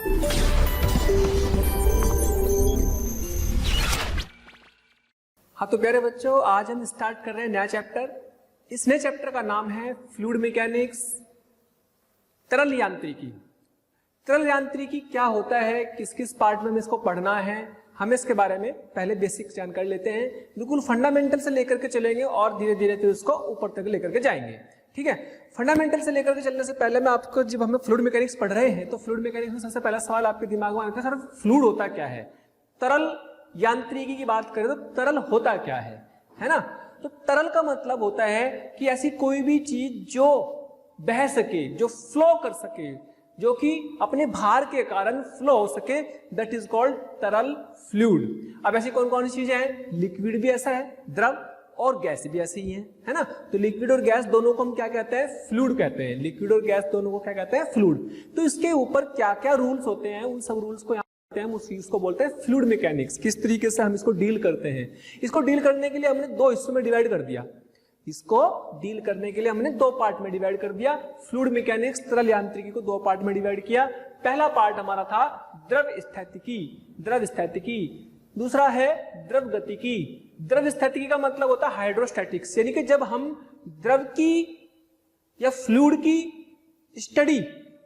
हाँ तो प्यारे बच्चों, आज हम स्टार्ट कर रहे हैं नया चैप्टर। इस नए चैप्टर का नाम है फ्लूइड मैकेनिक्स, तरल यांत्रिकी। तरल यांत्रिकी क्या होता है, किस किस पार्ट में हमें इसको पढ़ना है, हम इसके बारे में पहले बेसिक जानकारी लेते हैं। बिल्कुल फंडामेंटल से लेकर के चलेंगे और धीरे धीरे फिर उसको ऊपर तक लेकर के जाएंगे। ठीक है, फंडामेंटल से लेकर के चलने से पहले मैं आपको, जब हम फ्लूइड मैकेनिक्स पढ़ रहे हैं तो फ्लूइड मैकेनिक्स में सबसे पहला सवाल आपके दिमाग में आता है, सर फ्लूइड होता क्या है। तरल यांत्रिकी की बात करें तो तरल होता क्या है ना। तो तरल का मतलब होता है कि ऐसी कोई भी चीज जो बह सके, जो फ्लो कर सके, जो कि अपने भार के कारण फ्लो हो सके, दैट इज कॉल्ड तरल फ्लूइड। अब ऐसी कौन कौन सी चीजें हैं, लिक्विड भी ऐसा है, द्रव और गैस भी ऐसे ही है ना। तो लिक्विड और गैस दोनों को हम क्या कहते हैं, फ्लूइड कहते हैं। लिक्विड और गैस दोनों को क्या कहते हैं, फ्लूइड। तो इसके ऊपर क्या क्या रूल्स होते हैं, उन सब रूल्स को हम उस चीज को बोलते हैं फ्लूइड मैकेनिक्स। किस तरीके से हम इसको डील करते हैं, इसको डील करने के लिए हमने दो हिस्सों में डिवाइड कर दिया। इसको डील करने के लिए हमने दो पार्ट में डिवाइड कर दिया। फ्लूइड मैकेनिक्स, तरल यांत्रिकी को दो पार्ट में डिवाइड किया। पहला पार्ट हमारा था द्रव स्थितिकी, दूसरा है द्रव गतिकी। द्रव स्थितिकी का मतलब होता है हाइड्रोस्टैटिक्स, यानी कि जब हम द्रव की या फ्लूइड की स्टडी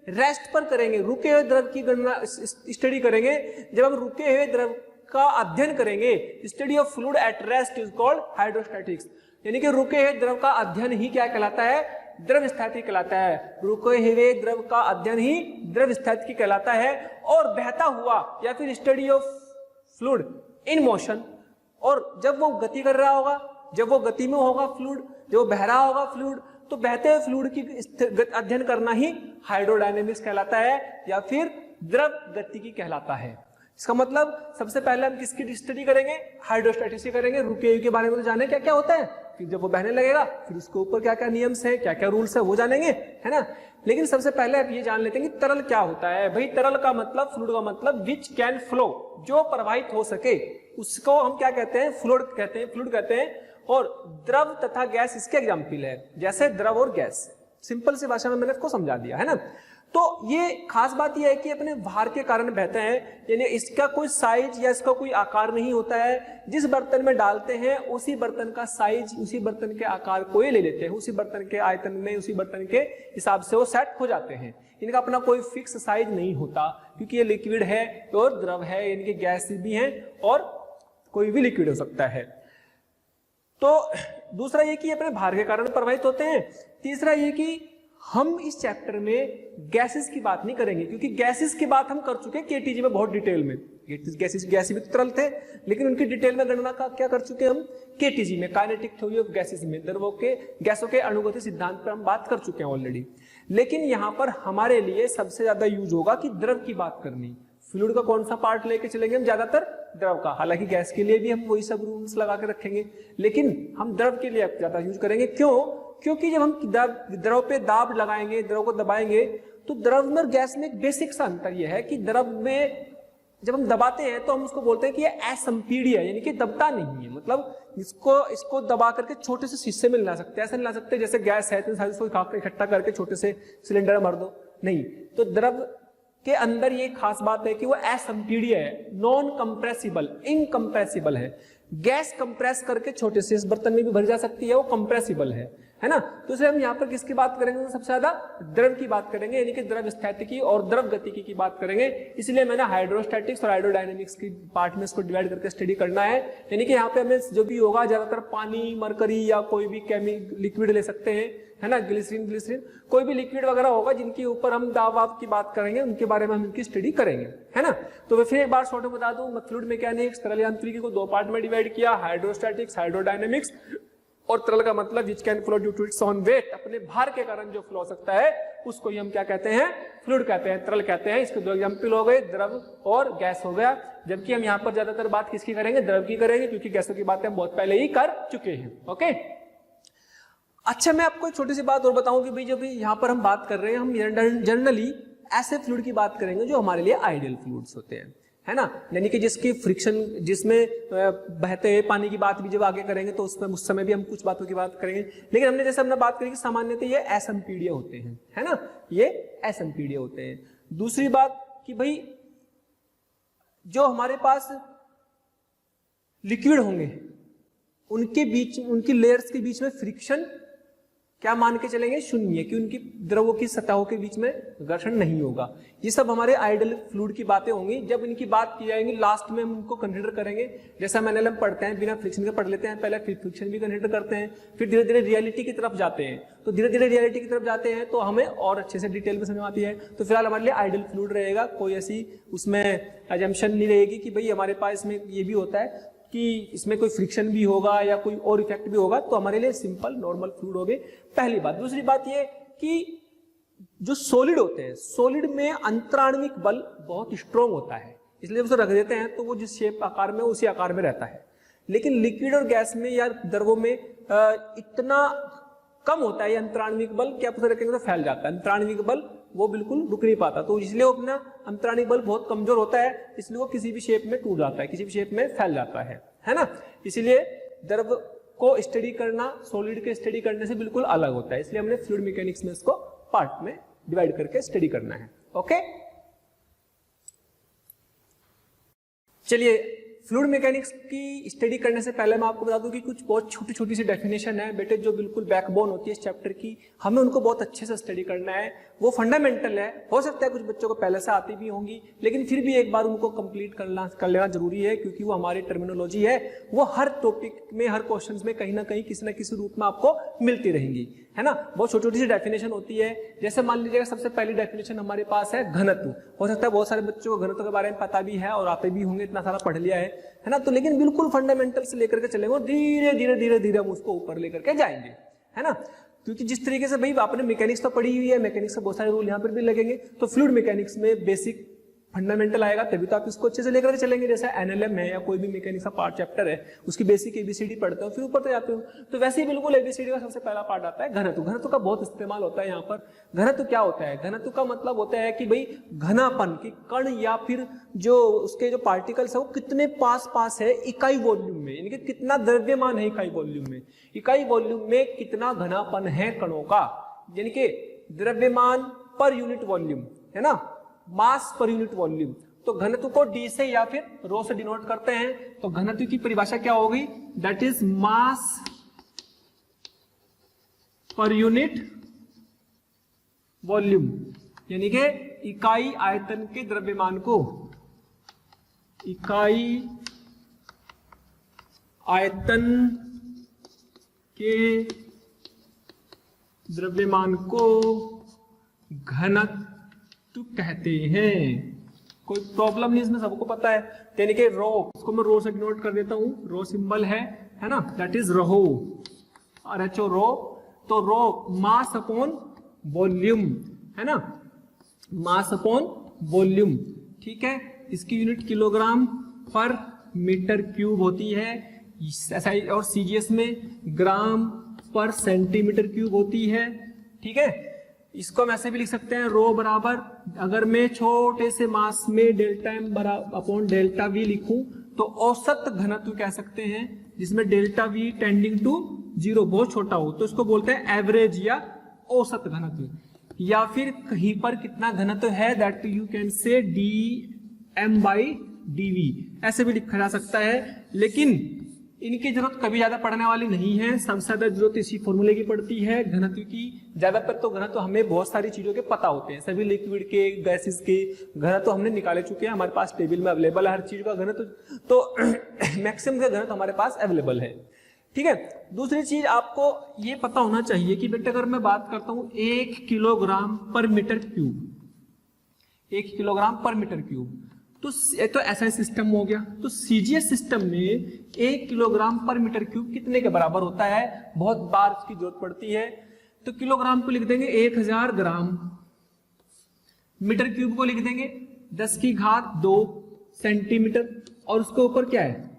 रेस्ट पर करेंगे, रुके हुए द्रव की गणना स्टडी करेंगे। जब हम रुके हुए द्रव का अध्ययन करेंगे, study of fluid at rest is called hydrostatics. यानी कि रुके हुए द्रव का अध्ययन ही क्या कहलाता है, द्रव स्थितिकी कहलाता है। रुके हुए द्रव का अध्ययन ही द्रव स्थितिकी कहलाता है। और बहता हुआ या फिर study of fluid in motion, और जब वो गति कर रहा होगा, जब वो गति में होगा फ्लूइड, जब वो बह रहा होगा फ्लूइड, तो बहते हुए फ्लूइड की अध्ययन करना ही हाइड्रोडायनेमिक्स कहलाता है या फिर द्रव गतिकी कहलाता है। इसका मतलब सबसे पहले हम किसकी स्टडी करेंगे, हाइड्रोस्टैटिक्स की करेंगे। रुके हुए के बारे में तो जाने क्या क्या होता है, फिर जब वो बहने लगेगा फिर उसके ऊपर क्या क्या नियम्स है, क्या क्या रूल्स है, वो जानेंगे, है ना। लेकिन सबसे पहले आप ये जान लेते हैं कि तरल क्या होता है। भाई तरल का मतलब, फ्लूइड का मतलब विच कैन फ्लो, जो प्रवाहित हो सके, उसको हम क्या कहते हैं, फ्लूइड कहते हैं। और द्रव तथा गैस इसके एग्जाम्पल है, जैसे द्रव और गैस। सिंपल सी भाषा में मैंने इसको समझा दिया, है ना। तो ये खास बात यह है कि अपने भार के कारण बहते हैं, यानी इसका कोई साइज या इसका कोई आकार नहीं होता है। जिस बर्तन में डालते हैं उसी बर्तन का साइज, उसी बर्तन के आकार को ये ले लेते हैं, उसी बर्तन के आयतन में, उसी बर्तन के हिसाब से वो सेट हो जाते हैं। इनका अपना कोई फिक्स साइज नहीं होता, क्योंकि ये लिक्विड है और द्रव है, यानी कि गैस भी है और कोई भी लिक्विड हो सकता है। तो दूसरा ये कि अपने भार के कारण प्रभावित होते हैं। तीसरा ये कि हम इस चैप्टर में गैसेस की बात नहीं करेंगे, क्योंकि गैसेस की बात हम कर चुके हैं केटीजी में बहुत डिटेल में। गैसेस भी तरल थे, लेकिन उनकी डिटेल में गणना का क्या कर चुके हैं हम केटीजी में, काइनेटिक थ्योरी ऑफ गैसेस में, द्रवों के गैसों के अणुगति सिद्धांत पर हम बात कर चुके हैं ऑलरेडी। लेकिन यहाँ पर हमारे लिए सबसे ज्यादा यूज होगा कि द्रव की बात करनी। फ्लूइड का कौन सा पार्ट लेके चलेंगे हम, ज्यादातर द्रव का। हालांकि गैस के लिए भी हम वही सब रूल्स लगा के रखेंगे, लेकिन हम द्रव के लिए ज्यादा यूज करेंगे। क्यों? क्योंकि जब हम द्रव पे दाब लगाएंगे, द्रव को दबाएंगे, तो द्रव में और गैस में एक बेसिक सा अंतर यह है कि द्रव में जब हम दबाते हैं तो हम उसको बोलते हैं कि ये असंपीड्य है, यानी कि दबता नहीं है। मतलब इसको दबा करके छोटे से शीशे में ला सकते हैं, ऐसा नहीं ला सकते जैसे गैस है तो इसको इकट्ठा करके छोटे से सिलेंडर में भर दो, नहीं। तो द्रव के अंदर ये खास बात है कि वो असंपीड्य है, नॉन कंप्रेसिबल, इनकंप्रेसिबल है। गैस कंप्रेस करके छोटे से इस बर्तन में भी भर जा सकती है, वो कंप्रेसिबल है ना। तो इसलिए हम यहाँ पर किसकी बात करेंगे, सबसे ज्यादा द्रव की बात करेंगे, यानी कि द्रव स्थितिकी और द्रव गतिकी की बात करेंगे। इसलिए मैंने हाइड्रोस्टैटिक्स और हाइड्रोडायनेमिक्स की पार्ट में इसको डिवाइड करके स्टडी करना है। यानी कि यहाँ पे हमें जो भी होगा, ज्यादातर पानी, मरकरी या कोई भी लिक्विड ले सकते हैं, है ना, ग्लिसरीन, कोई भी लिक्विड वगैरह होगा जिनके ऊपर हम दाब वाब की बात करेंगे, उनके बारे में हम इनकी स्टडी करेंगे, है ना। तो मैं फिर एक बार शॉर्ट में बता दूं, फ्लूइड मैकेनिक्स, तरल यांत्रिकी को दो पार्ट में डिवाइड किया, हाइड्रोस्टैटिक्स, हाइड्रोडायनेमिक्स। और तरल का मतलब which can flow due to its own weight, अपने भार के कारण जो फ्लो हो सकता है उसको ही हम क्या कहते हैं, फ्लूइड कहते हैं, तरल कहते हैं। इसके दो एग्जांपल हो गए, द्रव और गैस हो गया। जबकि हम यहाँ पर ज्यादातर बात किसकी करेंगे, द्रव की करेंगे, क्योंकि गैसों की बातें हम बहुत पहले ही कर चुके हैं। ओके, अच्छा मैं आपको एक छोटी सी बात और बताऊं कि भाई जो भी यहाँ पर हम बात कर रहे हैं, हम जनरली ऐसे फ्लूइड की बात करेंगे जो हमारे लिए आइडियल फ्लूइड्स होते हैं, है ना, यानी कि जिसकी फ्रिक्शन, जिसमें बहते हुए पानी की बात भी जब आगे करेंगे तो उसमें उस समय भी हम कुछ बातों की बात करेंगे। लेकिन हमने जैसे हमने बात करी कि सामान्यतः ये असंपीड्य होते हैं, है ना, ये असंपीड्य होते हैं। दूसरी बात कि भाई जो हमारे पास लिक्विड होंगे उनके बीच, उनकी लेयर्स के बीच में फ्रिक्शन क्या मान के चलेंगे, शून्य, कि उनकी द्रवों की सतहों के बीच में घर्षण नहीं होगा। ये सब हमारे आइडियल फ्लूइड की बातें होंगी। जब इनकी बात की जाएगी लास्ट में हम उनको कंसीडर करेंगे। जैसा हम एनएलएम पढ़ते हैं बिना फ्रिक्शन के पढ़ लेते हैं पहले, फिर फ्रिक्शन भी कंसीडर करते हैं, फिर धीरे धीरे रियलिटी की तरफ जाते हैं। तो धीरे धीरे रियलिटी की तरफ जाते हैं तो हमें और अच्छे से डिटेल में समझ आती है। तो फिलहाल हमारे लिए आइडियल फ्लूइड रहेगा, कोई ऐसी उसमें एजम्पशन नहीं रहेगी कि भाई हमारे पास में ये भी होता है कि इसमें कोई फ्रिक्शन भी होगा या कोई और इफेक्ट भी होगा। तो हमारे लिए सिंपल नॉर्मल फ्लूइड हो गए, पहली बात। दूसरी बात ये कि जो सॉलिड होते हैं, सॉलिड में अंतराण्विक बल बहुत स्ट्रॉन्ग होता है, इसलिए उसे रख देते हैं तो वो जिस शेप आकार में उसी आकार में रहता है। लेकिन लिक्विड और गैस में या द्रवों में इतना कम होता है अंतराण्विक बल कि आप उसे रखेंगे तो फैल जाता है। अंतराण्विक बल वो बिल्कुल रुक नहीं पाता, तो इसलिए वो अपना अंतराण्विक बल बहुत कमजोर होता है, इसलिए वो किसी भी शेप में टूट जाता है, किसी भी शेप में फैल जाता है ना। इसीलिए द्रव को स्टडी करना सॉलिड के स्टडी करने से बिल्कुल अलग होता है, इसलिए हमने फ्लूइड मैकेनिक्स में इसको पार्ट में डिवाइड करके स्टडी करना है। ओके, चलिए फ्लूइड मैकेनिक्स की स्टडी करने से पहले मैं आपको बता दूं कि कुछ बहुत छोटी छोटी सी डेफिनेशन है बेटे, जो बिल्कुल बैकबोन होती है इस चैप्टर की, हमें उनको बहुत अच्छे से स्टडी करना है। वो फंडामेंटल है, हो सकता है कुछ बच्चों को पहले से आती भी होंगी, लेकिन फिर भी एक बार उनको कंप्लीट कर लेना जरूरी है, क्योंकि वो हमारी टर्मिनोलॉजी है, वो हर टॉपिक में हर क्वेश्चन में कहीं ना कहीं किसी न किसी रूप में आपको मिलती रहेंगी, है ना। बहुत छोटी छोटी सी डेफिनेशन होती है। जैसे मान लीजिएगा सबसे पहली डेफिनेशन हमारे पास है घनत्व। हो सकता है बहुत सारे बच्चों को घनत्व के बारे में पता भी है और आते भी होंगे, इतना सारा पढ़ लिया है ना। तो लेकिन बिल्कुल फंडामेंटल से लेकर के चलेंगे और धीरे धीरे धीरे धीरे हम उसको ऊपर लेकर के जाएंगे, है ना। क्योंकि जिस तरीके से भाई आपने मैकेनिक्स तो पढ़ी हुई है, मैकेनिक्स के बहुत सारे रूल यहाँ पर भी लगेंगे, तो फ्लूइड मैकेनिक्स में बेसिक फंडामेंटल आएगा तभी तो आप इसको अच्छे से लेकर के चलेंगे। जैसे एनएलएम है या कोई भी मैकेनिक्स का पार्ट चैप्टर है, उसकी बेसिक एबीसीडी पढ़ते हो फिर ऊपर तो जाते हो, तो वैसे ही बिल्कुल एबीसीडी का सबसे पहला पार्ट आता है घनत्व। घनत्व का बहुत इस्तेमाल होता है यहाँ पर। घनत्व क्या होता है? घनत्व का मतलब होता है कि भाई घनापन की कण या फिर जो उसके जो पार्टिकल्स है वो कितने पास है इकाई वॉल्यूम में, यानी कि कितना द्रव्यमान है इकाई वॉल्यूम में, इकाई वॉल्यूम में कितना घनापन है कणों का, यानी कि द्रव्यमान पर यूनिट वॉल्यूम, है ना, मास पर यूनिट वॉल्यूम। तो घनत्व को डी से या फिर रो से डिनोट करते हैं। तो घनत्व की परिभाषा क्या होगी? That is mass per unit volume, यानी कि इकाई आयतन के द्रव्यमान को, इकाई आयतन के द्रव्यमान को घनत्व कहते हैं। कोई प्रॉब्लम नहीं इसमें, सबको पता है। यानी कि रो, इसको मैं रो से डिनोट कर देता हूं, रो सिंबल है ना, दैट इज रहो, RHO रो। तो रो मास अपॉन वॉल्यूम, है ना, मास अपॉन वॉल्यूम, ठीक है। इसकी यूनिट किलोग्राम पर मीटर क्यूब होती है, और सीजीएस में ग्राम पर सेंटीमीटर क्यूब होती है, ठीक है। इसको हम ऐसे भी लिख सकते हैं, रो बराबर, अगर मैं छोटे से मास में delta M upon delta V लिखूं तो औसत घनत्व कह सकते हैं, जिसमें डेल्टा वी टेंडिंग टू 0 बहुत छोटा हो तो इसको बोलते हैं एवरेज या औसत घनत्व। या फिर कहीं पर कितना घनत्व है, that you can say D M by D V, ऐसे भी लिखा जा सकता है। लेकिन इनकी जरूरत कभी ज्यादा पढ़ने वाली नहीं है, सबसे ज्यादा जरूरत इसी फॉर्मूले की पड़ती है घनत्व की। ज्यादातर तो घनत्व हमें बहुत सारी चीजों के पता होते हैं, सभी लिक्विड के, गैसेस के घनत्व हमने निकाले चुके हैं, हमारे पास टेबल में अवेलेबल है हर चीज का घनत्व, तो मैक्सिमम का घनत्व हमारे पास अवेलेबल है, ठीक है। दूसरी चीज आपको ये पता होना चाहिए कि बेटा अगर मैं बात करता हूं 1 किलोग्राम पर मीटर क्यूब, 1 किलोग्राम पर मीटर क्यूब, तो ऐसा सिस्टम हो गया। तो सीजीएस सिस्टम में 1 किलोग्राम पर मीटर क्यूब कितने के बराबर होता है? बहुत बार इसकी जरूरत पड़ती है। तो किलोग्राम को लिख देंगे 1000 ग्राम, मीटर क्यूब को लिख देंगे 10 की घात 2 सेंटीमीटर, और उसके ऊपर क्या है,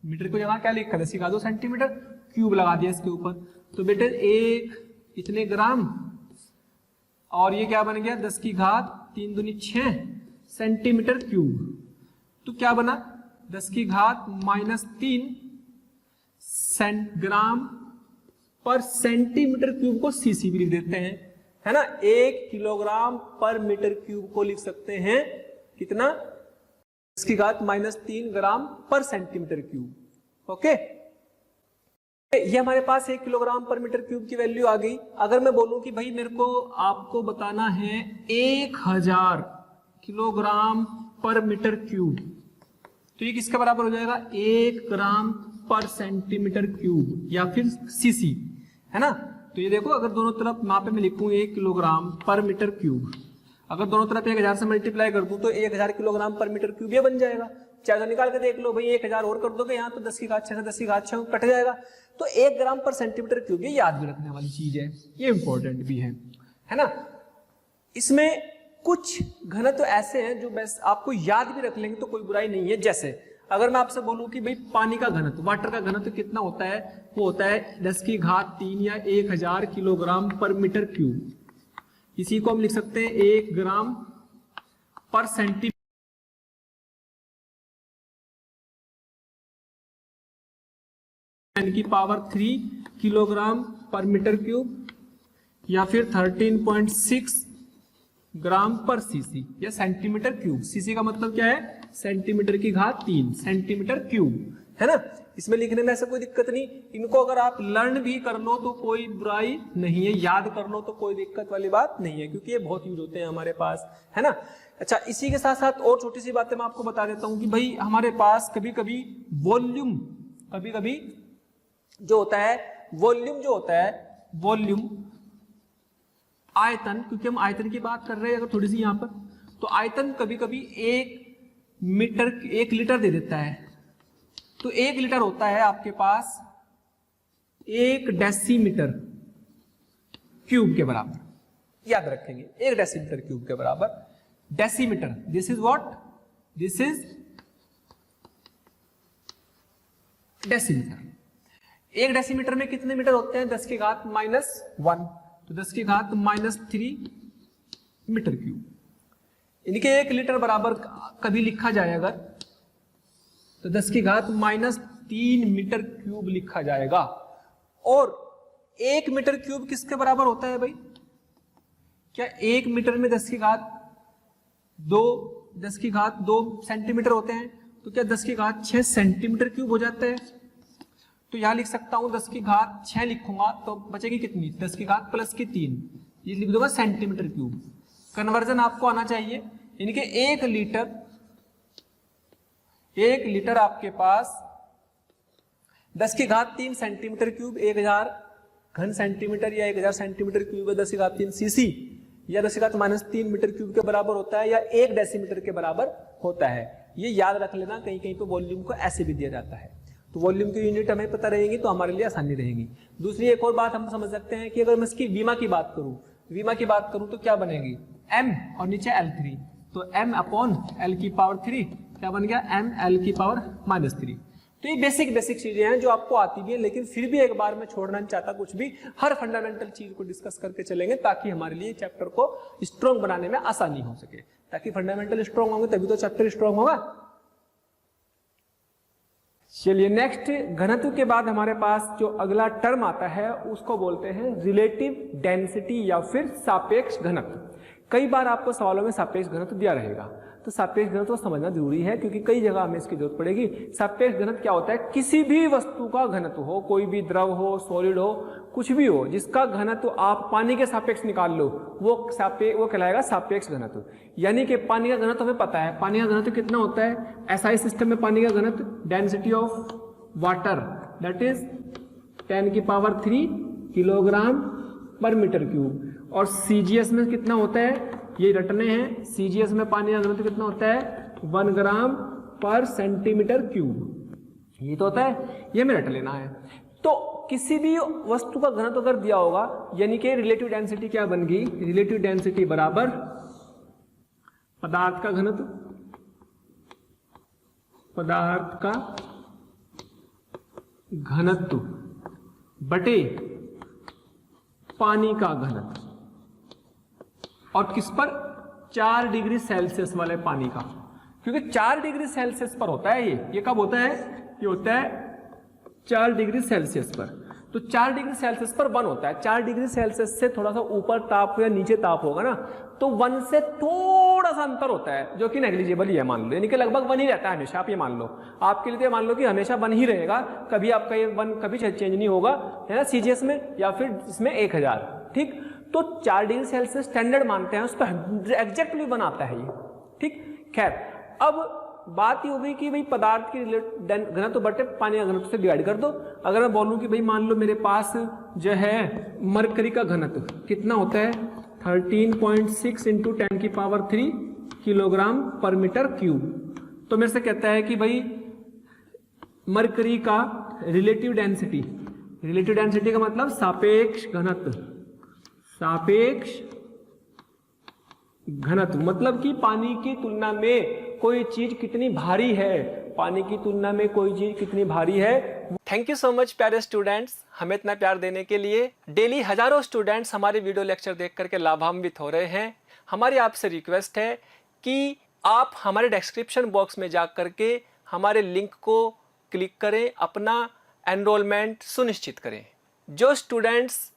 मीटर को जगह क्या लिखा, 10 की घात 2 सेंटीमीटर, क्यूब लगा दिया इसके ऊपर। तो बेटे 1 इतने ग्राम, और ये क्या बन गया 10 की घात 3 दूनी 6 सेंटीमीटर क्यूब। तो क्या बना 10 की घात -3 ग्राम पर सेंटीमीटर क्यूब को सीसी भी लिख देते हैं, है ना। 1 किलोग्राम पर मीटर क्यूब को लिख सकते हैं कितना, 10 की घात -3 ग्राम पर सेंटीमीटर क्यूब। ओके, ये हमारे पास 1 किलोग्राम पर मीटर क्यूब की वैल्यू आ गई। अगर मैं बोलूं कि भाई मेरे को आपको बताना है 1000 किलोग्राम पर मीटर क्यूब, तो ये किसके बराबर हो जाएगा, 1 ग्राम पर सेंटीमीटर क्यूब या फिर सीसी, है ना। तो ये देखो, अगर दोनों तरफ वहां पे मैं लिखूं 1 किलोग्राम पर मीटर क्यूब, अगर दोनों तरफ 1000 से मल्टीप्लाई कर दूं तो 1000 किलोग्राम पर मीटर क्यूब ये बन जाएगा। चाहे तो निकाल के देख लो भाई, 1000 और कर दोगे यहाँ तो 10 की घात 6 से 10 की घात 6 कट जाएगा। तो 1 ग्राम पर सेंटीमीटर क्यूब, ये याद भी रखने वाली चीज है, ये इंपॉर्टेंट भी है ना। इसमें कुछ घनत्व तो ऐसे हैं जो बस आपको याद भी रख लेंगे तो कोई बुराई नहीं है। जैसे अगर मैं आपसे बोलूं कि भाई पानी का घनत्व, वाटर का घनत्व कितना होता है, वो होता है 10 की घात 3 या 1000 किलोग्राम पर मीटर क्यूब। इसी को हम लिख सकते हैं 1 ग्राम पर सेंटीमीटर की पावर 3 किलोग्राम पर मीटर क्यूब या फिर 13.6 ग्राम पर सीसी या सेंटीमीटर क्यूब। सीसी का मतलब क्या है, सेंटीमीटर की घात 3 सेंटीमीटर क्यूब, है ना। इसमें लिखने में ऐसा कोई दिक्कत नहीं, इनको अगर आप लर्न भी कर लो तो कोई बुराई नहीं है, याद कर लो तो कोई दिक्कत वाली बात नहीं है, क्योंकि ये बहुत यूज होते हैं हमारे पास, है ना। अच्छा, इसी के साथ साथ और छोटी सी बातें मैं आपको बता देता हूं कि भाई हमारे पास कभी कभी वॉल्यूम, कभी कभी जो होता है वॉल्यूम, जो होता है वॉल्यूम, आयतन, क्योंकि हम आयतन की बात कर रहे हैं अगर थोड़ी सी यहां पर, तो आयतन कभी कभी 1 लीटर दे देता है। तो 1 लीटर होता है आपके पास 1 डेसीमीटर क्यूब के बराबर, याद रखेंगे 1 डेसीमीटर क्यूब के बराबर। Decimetre, this is what, this is decimetre. 1 decimetre में कितने मीटर होते हैं, 10 की घात -1, तो 10 की घात -3 मीटर क्यूब। इनके 1 लीटर बराबर कभी लिखा जाए अगर, तो 10 की घात -3 मीटर क्यूब लिखा जाएगा। और 1 मीटर क्यूब किसके बराबर होता है भाई, क्या 1 मीटर में 10 की घात 2 सेंटीमीटर होते हैं, तो क्या 10 की घात 6 सेंटीमीटर क्यूब हो जाता है। तो यहां लिख सकता हूं 10 की घात 6 लिखूंगा तो बचेगी कितनी, 10 की घात +3, ये लिख दूंगा सेंटीमीटर क्यूब। कन्वर्जन आपको आना चाहिए, यानी कि 1 लीटर आपके पास 10 की घात 3 सेंटीमीटर क्यूब, 1000 घन सेंटीमीटर या 1000 सेंटीमीटर क्यूब, 10 की घात 3 सीसी या 10 की घात -3 मीटर क्यूब के बराबर होता है, या 1 डेसीमीटर के बराबर होता है। ये याद रख लेना, कहीं कहीं पे वॉल्यूम को ऐसे भी दिया जाता है, तो वॉल्यूम की यूनिट हमें पता रहेगी तो हमारे लिए आसानी रहेगी। दूसरी एक और बात हम समझ सकते हैं कि अगर मैं इसकी वीमा की बात करूं तो क्या बनेगी, m और नीचे L3, तो m/L3 क्या बन गया, mL3। तो ये बेसिक चीजें हैं जो आपको आती भी है, लेकिन फिर भी एक बार मैं छोड़ना नहीं चाहता कुछ भी, हर फंडामेंटल चीज को डिस्कस करके चलेंगे ताकि हमारे लिए चैप्टर को स्ट्रॉन्ग बनाने में आसानी हो सके। ताकि फंडामेंटल स्ट्रॉन्ग होंगे तभी तो चैप्टर स्ट्रॉन्ग होगा। चलिए नेक्स्ट, घनत्व के बाद हमारे पास जो अगला टर्म आता है उसको बोलते हैं रिलेटिव डेंसिटी या फिर सापेक्ष घनत्व। कई बार आपको सवालों में सापेक्ष घनत्व दिया रहेगा, तो सापेक्ष घनत्व समझना जरूरी है क्योंकि कई जगह हमें इसकी जरूरत पड़ेगी। सापेक्ष घनत्व क्या होता है, किसी भी वस्तु का घनत्व हो, कोई भी द्रव हो, सॉलिड हो, कुछ भी हो, जिसका घनत्व आप पानी के सापेक्ष निकाल लो, वो कहलाएगा सापेक्ष घनत्व। यानी कि पानी का घनत्व हमें पता है, पानी का घनत्व कितना होता है, एसआई सिस्टम में पानी का घनत्व, density of water that is 10⁻³ kilogram पर मीटर क्यूब। और सीजीएस में कितना होता है, ये रटने हैं, सीजीएस में पानी का घनत्व कितना होता है, 1 ग्राम पर सेंटीमीटर क्यूब, ये तो होता है, ये हमें रट लेना है। तो किसी भी वस्तु का घनत्व अगर दिया होगा, यानी कि रिलेटिव डेंसिटी क्या बन गई, रिलेटिव डेंसिटी बराबर पदार्थ का घनत्व, पदार्थ का घनत्व बटे पानी का घनत्व, और किस पर, 4 डिग्री सेल्सियस वाले पानी का, क्योंकि 4 डिग्री सेल्सियस पर होता है ये कब होता है, ये होता है 4 डिग्री सेल्सियस पर। तो 4 डिग्री सेल्सियस पर 1 होता है। 4 डिग्री सेल्सियस से थोड़ा सा ऊपर ताप या नीचे ताप होगा ना, तो 1 से थोड़ा सा अंतर होता है, जो कि नेग्लिजिबल ही है मान लो, यानी कि लगभग 1 ही रहता है हमेशा। आप ये मान लो, आपके लिए मान लो कि हमेशा 1 ही रहेगा, कभी आपका ये 1 कभी चेंज नहीं होगा, है ना, सीजीएस में या फिर इसमें 1000। ठीक, तो 4 डिग्री सेल्सियस स्टैंडर्ड मानते हैं, उस पर एग्जैक्टली 1 आता है ये। ठीक, खैर अब बात ये हो गई कि भाई पदार्थ की घनत्व बटे पानी का घनत्व से डिवाइड कर दो। अगर मैं बोलूं कि भाई मान लो मेरे पास जो है मरकरी का घनत्व कितना होता है 13.6 इंटू 10⁻³ किलोग्राम पर मीटर क्यूब, तो मेरे से कहता है कि भाई मरकरी का रिलेटिव डेंसिटी का मतलब सापेक्ष घनत्व, सापेक्ष घनत्व मतलब कि पानी की तुलना में कोई चीज कितनी भारी है, पानी की तुलना में कोई चीज कितनी भारी है। थैंक यू सो मच प्यारे स्टूडेंट्स, हमें इतना प्यार देने के लिए। डेली हजारों स्टूडेंट्स हमारे वीडियो लेक्चर देख करके लाभान्वित हो रहे हैं। हमारी आपसे रिक्वेस्ट है कि आप हमारे डिस्क्रिप्शन बॉक्स में जा करके हमारे लिंक को क्लिक करें, अपना एनरोलमेंट सुनिश्चित करें। जो स्टूडेंट्स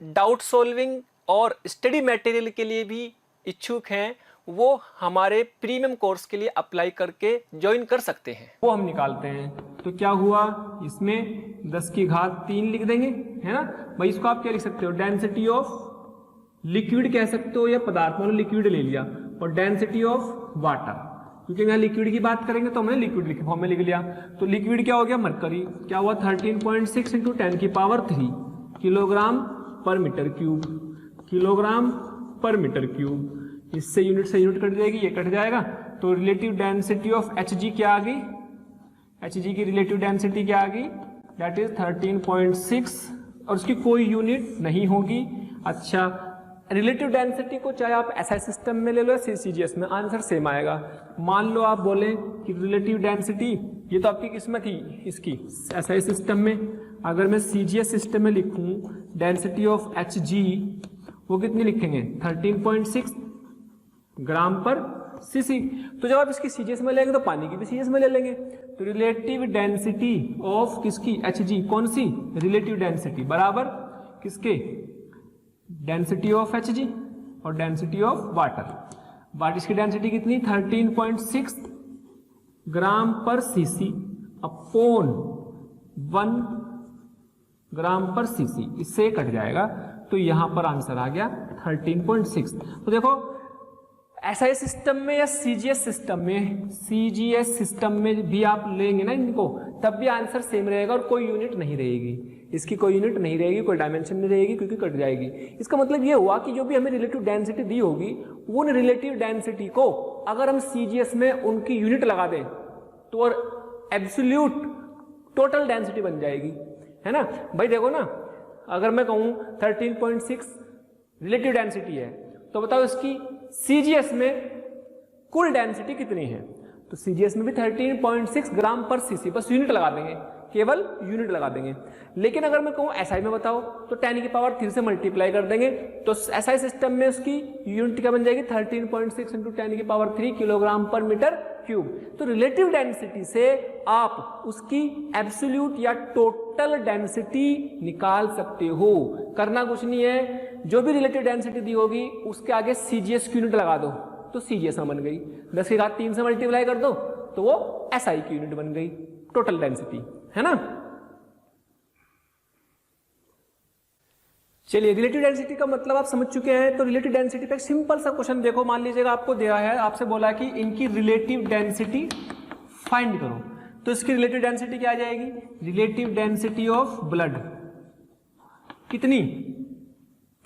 डाउट सॉल्विंग और स्टडी मटेरियल के लिए भी इच्छुक हैं, वो हमारे प्रीमियम कोर्स के लिए अप्लाई करके ज्वाइन कर सकते हैं। वो हम निकालते हैं, तो क्या हुआ, इसमें 10⁻³ लिख देंगे, है ना भाई। इसको आप क्या लिख सकते हो, डेंसिटी ऑफ लिक्विड कह सकते हो, या पदार्थ, मान लो लिक्विड ले लिया, और डेंसिटी ऑफ वाटर, क्योंकि यहाँ लिक्विड की बात करेंगे तो हमने लिक्विड लिखे फॉर्म में लिख लिया। तो लिक्विड क्या हो गया, मरकरी, क्या हुआ 13.6 इंटू 10⁻³ किलोग्राम पर मीटर क्यूब, किलोग्राम पर मीटर क्यूब। इससे यूनिट से यूनिट कट जाएगी, ये कट जाएगा, तो रिलेटिव डेंसिटी ऑफ Hg क्या आ गई, Hg की रिलेटिव डेंसिटी क्या आ गई, दैट इज 13.6, और उसकी कोई यूनिट नहीं होगी। अच्छा, रिलेटिव डेंसिटी को चाहे आप SI सिस्टम में ले लो या CGS में, आंसर सेम आएगा। मान लो आप बोले कि रिलेटिव डेंसिटी, ये तो आपकी किस्मत थी इसकी SI सिस्टम में, अगर मैं CGS सिस्टम में लिखूं डेंसिटी ऑफ Hg, वो कितनी लिखेंगे 13.6 ग्राम पर सीसी। तो जब आप इसकी सीजीएस में लेंगे तो पानी की भी सीजीएस में ले लेंगे। तो रिलेटिव डेंसिटी ऑफ किसकी, Hg, कौन सी, रिलेटिव डेंसिटी बराबर किसके, डेंसिटी ऑफ Hg और डेंसिटी ऑफ वाटर। इसकी डेंसिटी कितनी 13.6 ग्राम पर सीसी अपॉन 1 ग्राम पर सीसी, इससे कट जाएगा, तो यहां पर आंसर आ गया 13.6। तो देखो SI सिस्टम में या CGS सिस्टम में भी आप लेंगे ना इनको, तब भी आंसर सेम रहेगा और कोई यूनिट नहीं रहेगी, इसकी कोई यूनिट नहीं रहेगी, कोई डायमेंशन नहीं रहेगी, क्योंकि कट जाएगी। इसका मतलब ये हुआ कि जो भी हमें रिलेटिव डेंसिटी दी होगी, वो रिलेटिव डेंसिटी को अगर हम CGS में उनकी यूनिट लगा दें तो एब्सोल्यूट टोटल डेंसिटी बन जाएगी, है ना भाई। देखो ना, अगर मैं कहूं 13.6 रिलेटिव डेंसिटी है, तो बताओ इसकी CGS में कुल डेंसिटी कितनी है, तो CGS में भी 13.6 ग्राम पर सीसी, बस यूनिट लगा देंगे, केवल यूनिट लगा देंगे। लेकिन अगर मैं कहूं SI में बताओ, तो 10⁻³ से मल्टीप्लाई कर देंगे, तो SI सिस्टम में उसकी यूनिट क्या बन जाएगी 13.6 इंटू 10⁻³ किलोग्राम पर मीटर क्यूब। तो रिलेटिव डेंसिटी से आप उसकी एब्सोल्यूट या टोटल डेंसिटी निकाल सकते हो। करना कुछ नहीं है, जो भी रिलेटिव डेंसिटी दी होगी उसके आगे CGS की यूनिट लगा दो, तो CGS बन गई। 10⁻³ से मल्टीप्लाई कर दो तो वो SI की यूनिट बन गई, टोटल डेंसिटी, है ना। चलिए, रिलेटिव डेंसिटी का मतलब आप समझ चुके हैं। तो रिलेटिव डेंसिटी पे एक सिंपल सा क्वेश्चन देखो, मान लीजिएगा आपको दिया है, आपसे बोला कि इनकी रिलेटिव डेंसिटी फाइंड करो, तो इसकी रिलेटिव डेंसिटी क्या आ जाएगी, रिलेटिव डेंसिटी ऑफ ब्लड कितनी,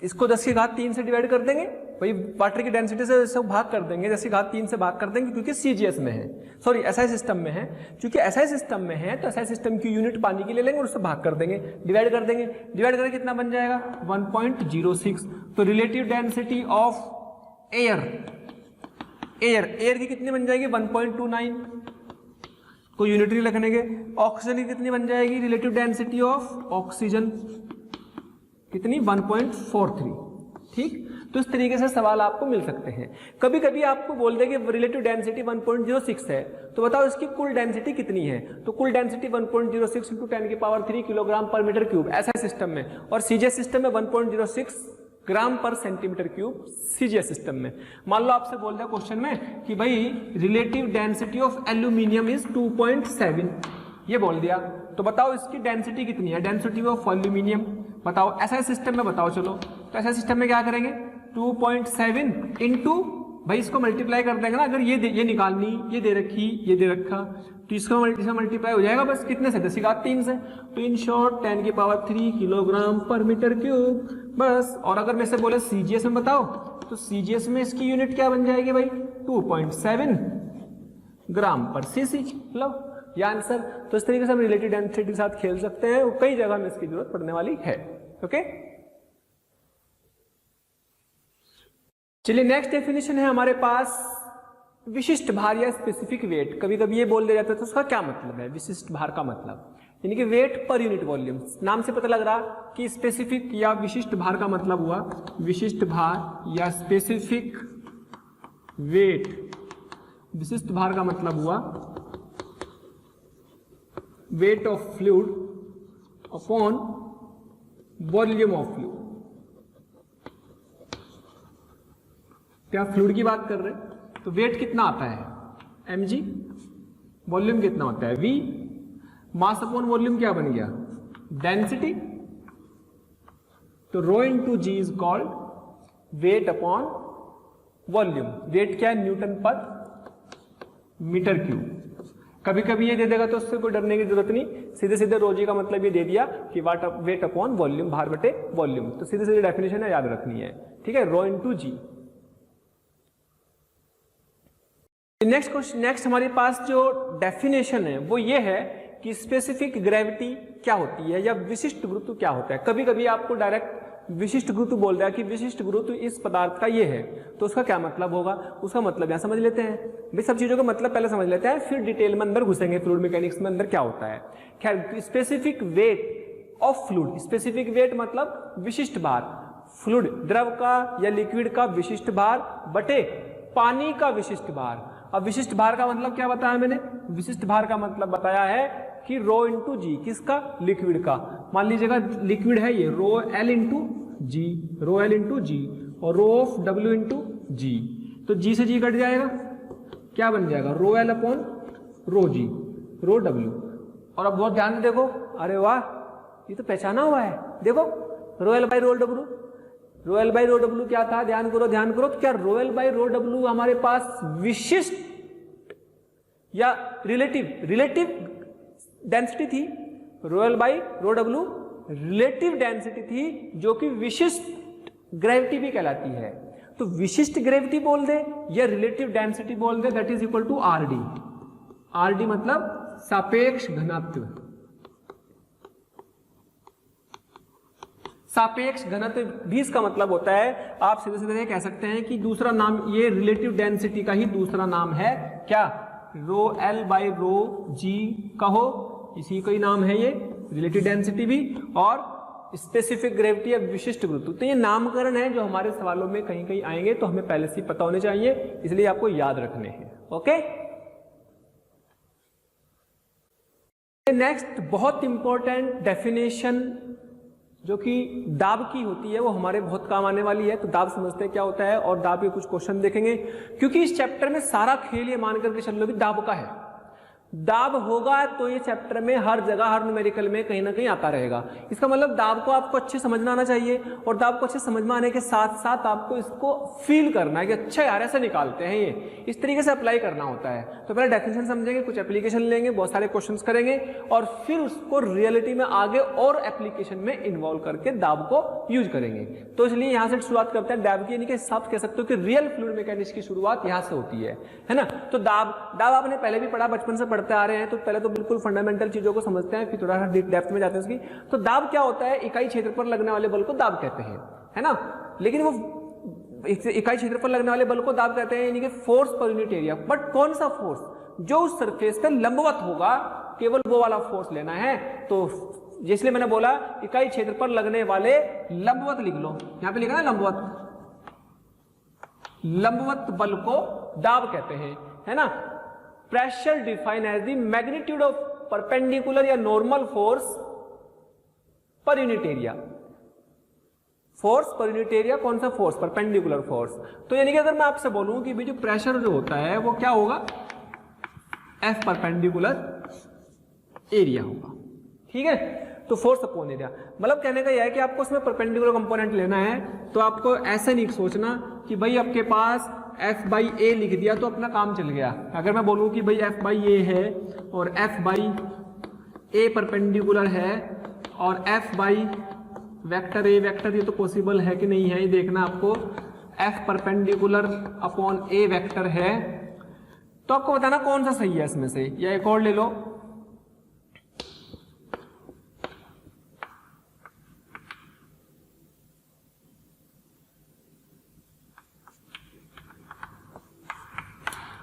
इसको 10⁻³ से डिवाइड कर देंगे, भाई वाटर की डेंसिटी से भाग कर देंगे, 10⁻³ से भाग कर देंगे, क्योंकि CGS में है, सॉरी SI सिस्टम में है। क्योंकि SI सिस्टम में है तो SI सिस्टम की यूनिट पानी की ले लेंगे और उससे भाग कर देंगे, डिवाइड कर देंगे, डिवाइड करके कितना बन जाएगा 1.06। तो रिलेटिव डेंसिटी ऑफ एयर की कितनी बन जाएगी 1.29, कोई यूनिट नहीं रखने के। ऑक्सीजन की कितनी बन जाएगी, रिलेटिव डेंसिटी ऑफ ऑक्सीजन कितनी 1.43। ठीक, तो इस तरीके से सवाल आपको मिल सकते हैं। कभी कभी आपको बोल दे कि रिलेटिव डेंसिटी 1.06 है, तो बताओ इसकी कुल डेंसिटी कितनी है, तो कुल डेंसिटी 1.06 इंटू 10⁻³ किलोग्राम पर मीटर क्यूब ऐसा सिस्टम में, और सीजीएस सिस्टम में 1.06 ग्राम पर सेंटीमीटर क्यूब सीजीएस सिस्टम में। मान लो आपसे बोल दिया क्वेश्चन में कि भाई relative density of aluminium is 2.7, ये बोल दिया, तो बताओ इसकी डेंसिटी कितनी है, डेंसिटी ऑफ एल्यूमिनियम बताओ ऐसा सिस्टम में बताओ। चलो तो ऐसा सिस्टम में क्या करेंगे, 2.7 इंटू भाई इसको मल्टीप्लाई कर देंगे ना, अगर ये निकालनी, ये दे रखी, ये दे रखा, तो इसका मल्टीप्लाई हो जाएगा बस कितने से, 10⁻³ से, तो इन शॉर्ट 10⁻³ किलोग्राम पर मीटर क्यूब बस। और अगर मैं से बोले सीजीएस में बताओ, तो सीजीएस में इसकी यूनिट क्या बन जाएगी भाई, 2.7 ग्राम पर सीसी। लो ये आंसर। तो इस तरीके से हम रिलेटिव डेंसिटी के साथ खेल सकते हैं, कई जगह में इसकी जरूरत पड़ने वाली है। ओके, चलिए नेक्स्ट डेफिनेशन है हमारे पास विशिष्ट भार या स्पेसिफिक वेट। कभी कभी ये बोल दिया जाता है तो उसका क्या मतलब है, विशिष्ट भार का मतलब यानी कि वेट पर यूनिट वॉल्यूम। नाम से पता लग रहा कि स्पेसिफिक या विशिष्ट भार का मतलब हुआ विशिष्ट भार या स्पेसिफिक वेट। विशिष्ट भार का मतलब हुआ weight of fluid upon volume of fluid. क्या फ्लूइड की बात कर रहे हैं तो वेट कितना आता है mg, वॉल्यूम कितना होता है v, मास अपॉन वॉल्यूम क्या बन गया डेंसिटी, तो rho into g is called weight upon volume. Weight क्या है, न्यूटन पर मीटर क्यूब। कभी कभी ये दे देगा तो उससे कोई डरने की जरूरत नहीं, सीधे सीधे रोजी का मतलब ये दे दिया कि वेट अपॉन वॉल्यूम, भार बटे वॉल्यूम, तो सीधे सीधे डेफिनेशन है, याद रखनी है, ठीक है, रो इंटू जी। नेक्स्ट हमारे पास जो डेफिनेशन है वो ये है कि स्पेसिफिक ग्रेविटी क्या होती है या विशिष्ट गुरुत्व क्या होता है। कभी कभी आपको डायरेक्ट विशिष्ट गुरुत्व बोल रहा है कि विशिष्ट गुरुत्व इस पदार्थ का ये है, तो उसका क्या मतलब होगा, उसका मतलब यहां समझ लेते हैं। भाई सब चीजों का मतलब पहले समझ लेते हैं, फिर डिटेल में अंदर घुसेंगे फ्लूइड मैकेनिक्स में अंदर क्या होता है। खैर, specific weight of fluid, specific weight मतलब विशिष्ट भार, फ्लूइड द्रव का या लिक्विड का विशिष्ट भार बटे पानी का विशिष्ट भार। अब विशिष्ट भार का मतलब क्या बताया मैंने, विशिष्ट भार का मतलब बताया है कि रो इंटू जी, किसका, लिक्विड का। मान लीजिएगा लिक्विड है ये, रो एल इंटू जी, रो एल इंटू जी, और रो ऑफ डब्ल्यू इंटू जी, तो जी से जी कट जाएगा, क्या बन जाएगा, रो एल अपॉन रो जी, रो डब्ल्यू। और अब बहुत ध्यान से देखो, अरे वाह ये तो पहचाना हुआ है, देखो rho L by rho W, rho L by rho W क्या था, ध्यान करो, तो क्या rho L by rho W हमारे पास विशिष्ट या रिलेटिव डेंसिटी थी, rho L by rho W relative density थी जो कि विशिष्ट ग्रेविटी भी कहलाती है। तो विशिष्ट ग्रेविटी बोल दे या रिलेटिव डेंसिटी बोल दे, that is equal to R D. R D मतलब सापेक्ष घनत्व। सापेक्ष घनत्व भी इसका मतलब होता है, आप सीधे सीधे कह सकते हैं कि दूसरा नाम ये रिलेटिव डेंसिटी का ही दूसरा नाम है क्या, रो एल बाई रो जी कहो, इसी का ही नाम है ये रिलेटिव डेंसिटी भी, और स्पेसिफिक ग्रेविटी या विशिष्ट गुरुत्व। तो ये नामकरण है जो हमारे सवालों में कहीं कहीं आएंगे, तो हमें पहले से पता होने चाहिए, इसलिए आपको याद रखने हैं। ओके, नेक्स्ट बहुत इंपॉर्टेंट डेफिनेशन जो कि दाब की होती है, वो हमारे बहुत काम आने वाली है। तो दाब समझते हैं क्या होता है और दाब के कुछ क्वेश्चन देखेंगे, क्योंकि इस चैप्टर में सारा खेल ये मान करके चल लो भी दाब का है। दाब होगा तो ये चैप्टर में हर जगह हर न्यूमेरिकल में कहीं ना कहीं आता रहेगा। इसका मतलब दाब को आपको अच्छे समझना आना चाहिए, और दाब को अच्छे समझ में आने के साथ साथ आपको इसको फील करना है कि अच्छा यार ऐसे निकालते हैं, ये इस तरीके से अप्लाई करना होता है। तो पहले डेफिनेशन समझेंगे, कुछ एप्लीकेशन लेंगे, बहुत सारे क्वेश्चंस करेंगे, और फिर उसको रियलिटी में आगे और एप्लीकेशन में इन्वॉल्व करके दाब को यूज करेंगे। तो इसलिए यहाँ से शुरुआत करते हैं दाब की, यानी कि हिसाब कह सकते हो कि रियल फ्लूइड मैकेनिक्स की शुरुआत यहाँ से होती है ना। तो दाब आपने पहले भी पढ़ा, बचपन से पढ़ते आ रहे हैं, तो पहले तो बिल्कुल फंडामेंटल चीजों को समझते हैं, फिर थोड़ा सा डेप्थ में जाते हैं उसकी। तो दाब क्या होता है, इकाई क्षेत्र पर लगने वाले बल को दाब कहते हैं, है ना। लेकिन वो इकाई क्षेत्र पर लगने वाले बल को दाब कहते हैं, यानी कि force per unit area. But कौन सा फोर्स, जो उस सरफेस पे लंबवत होगा, केवल वो वाला फोर्स लेना है। तो इसलिए मैंने बोला इकाई क्षेत्र पर लगने वाले लंबवत लिख लो, यहां पे लिखा है लंबवत, लंबवत बल को दाब कहते हैं, है ना। Pressure define as the magnitude of perpendicular या normal force per unit area. Force per unit area, कौन सा फोर्स? Perpendicular force. तो यानी कि अगर मैं आपसे बोलूं कि भाई जो प्रेशर जो होता है वो क्या होगा? एफ परपेंडिकुलर एरिया होगा, ठीक है। तो फोर्स अपॉन एरिया, मतलब कहने का यह है कि आपको उसमें परपेंडिकुलर कंपोनेंट लेना है, तो आपको ऐसे नहीं सोचना कि भाई आपके पास एफ बाई ए लिख दिया तो अपना काम चल गया। अगर मैं बोलूं कि भाई एफ बाई ए है और एफ बाई ए परपेंडिकुलर है और F by vector A vector, ये तो पॉसिबल है कि नहीं है ये देखना आपको। एफ परपेंडिकुलर अपॉन ए वेक्टर है, तो आपको बताना कौन सा सही है इसमें से, या एक और ले लो।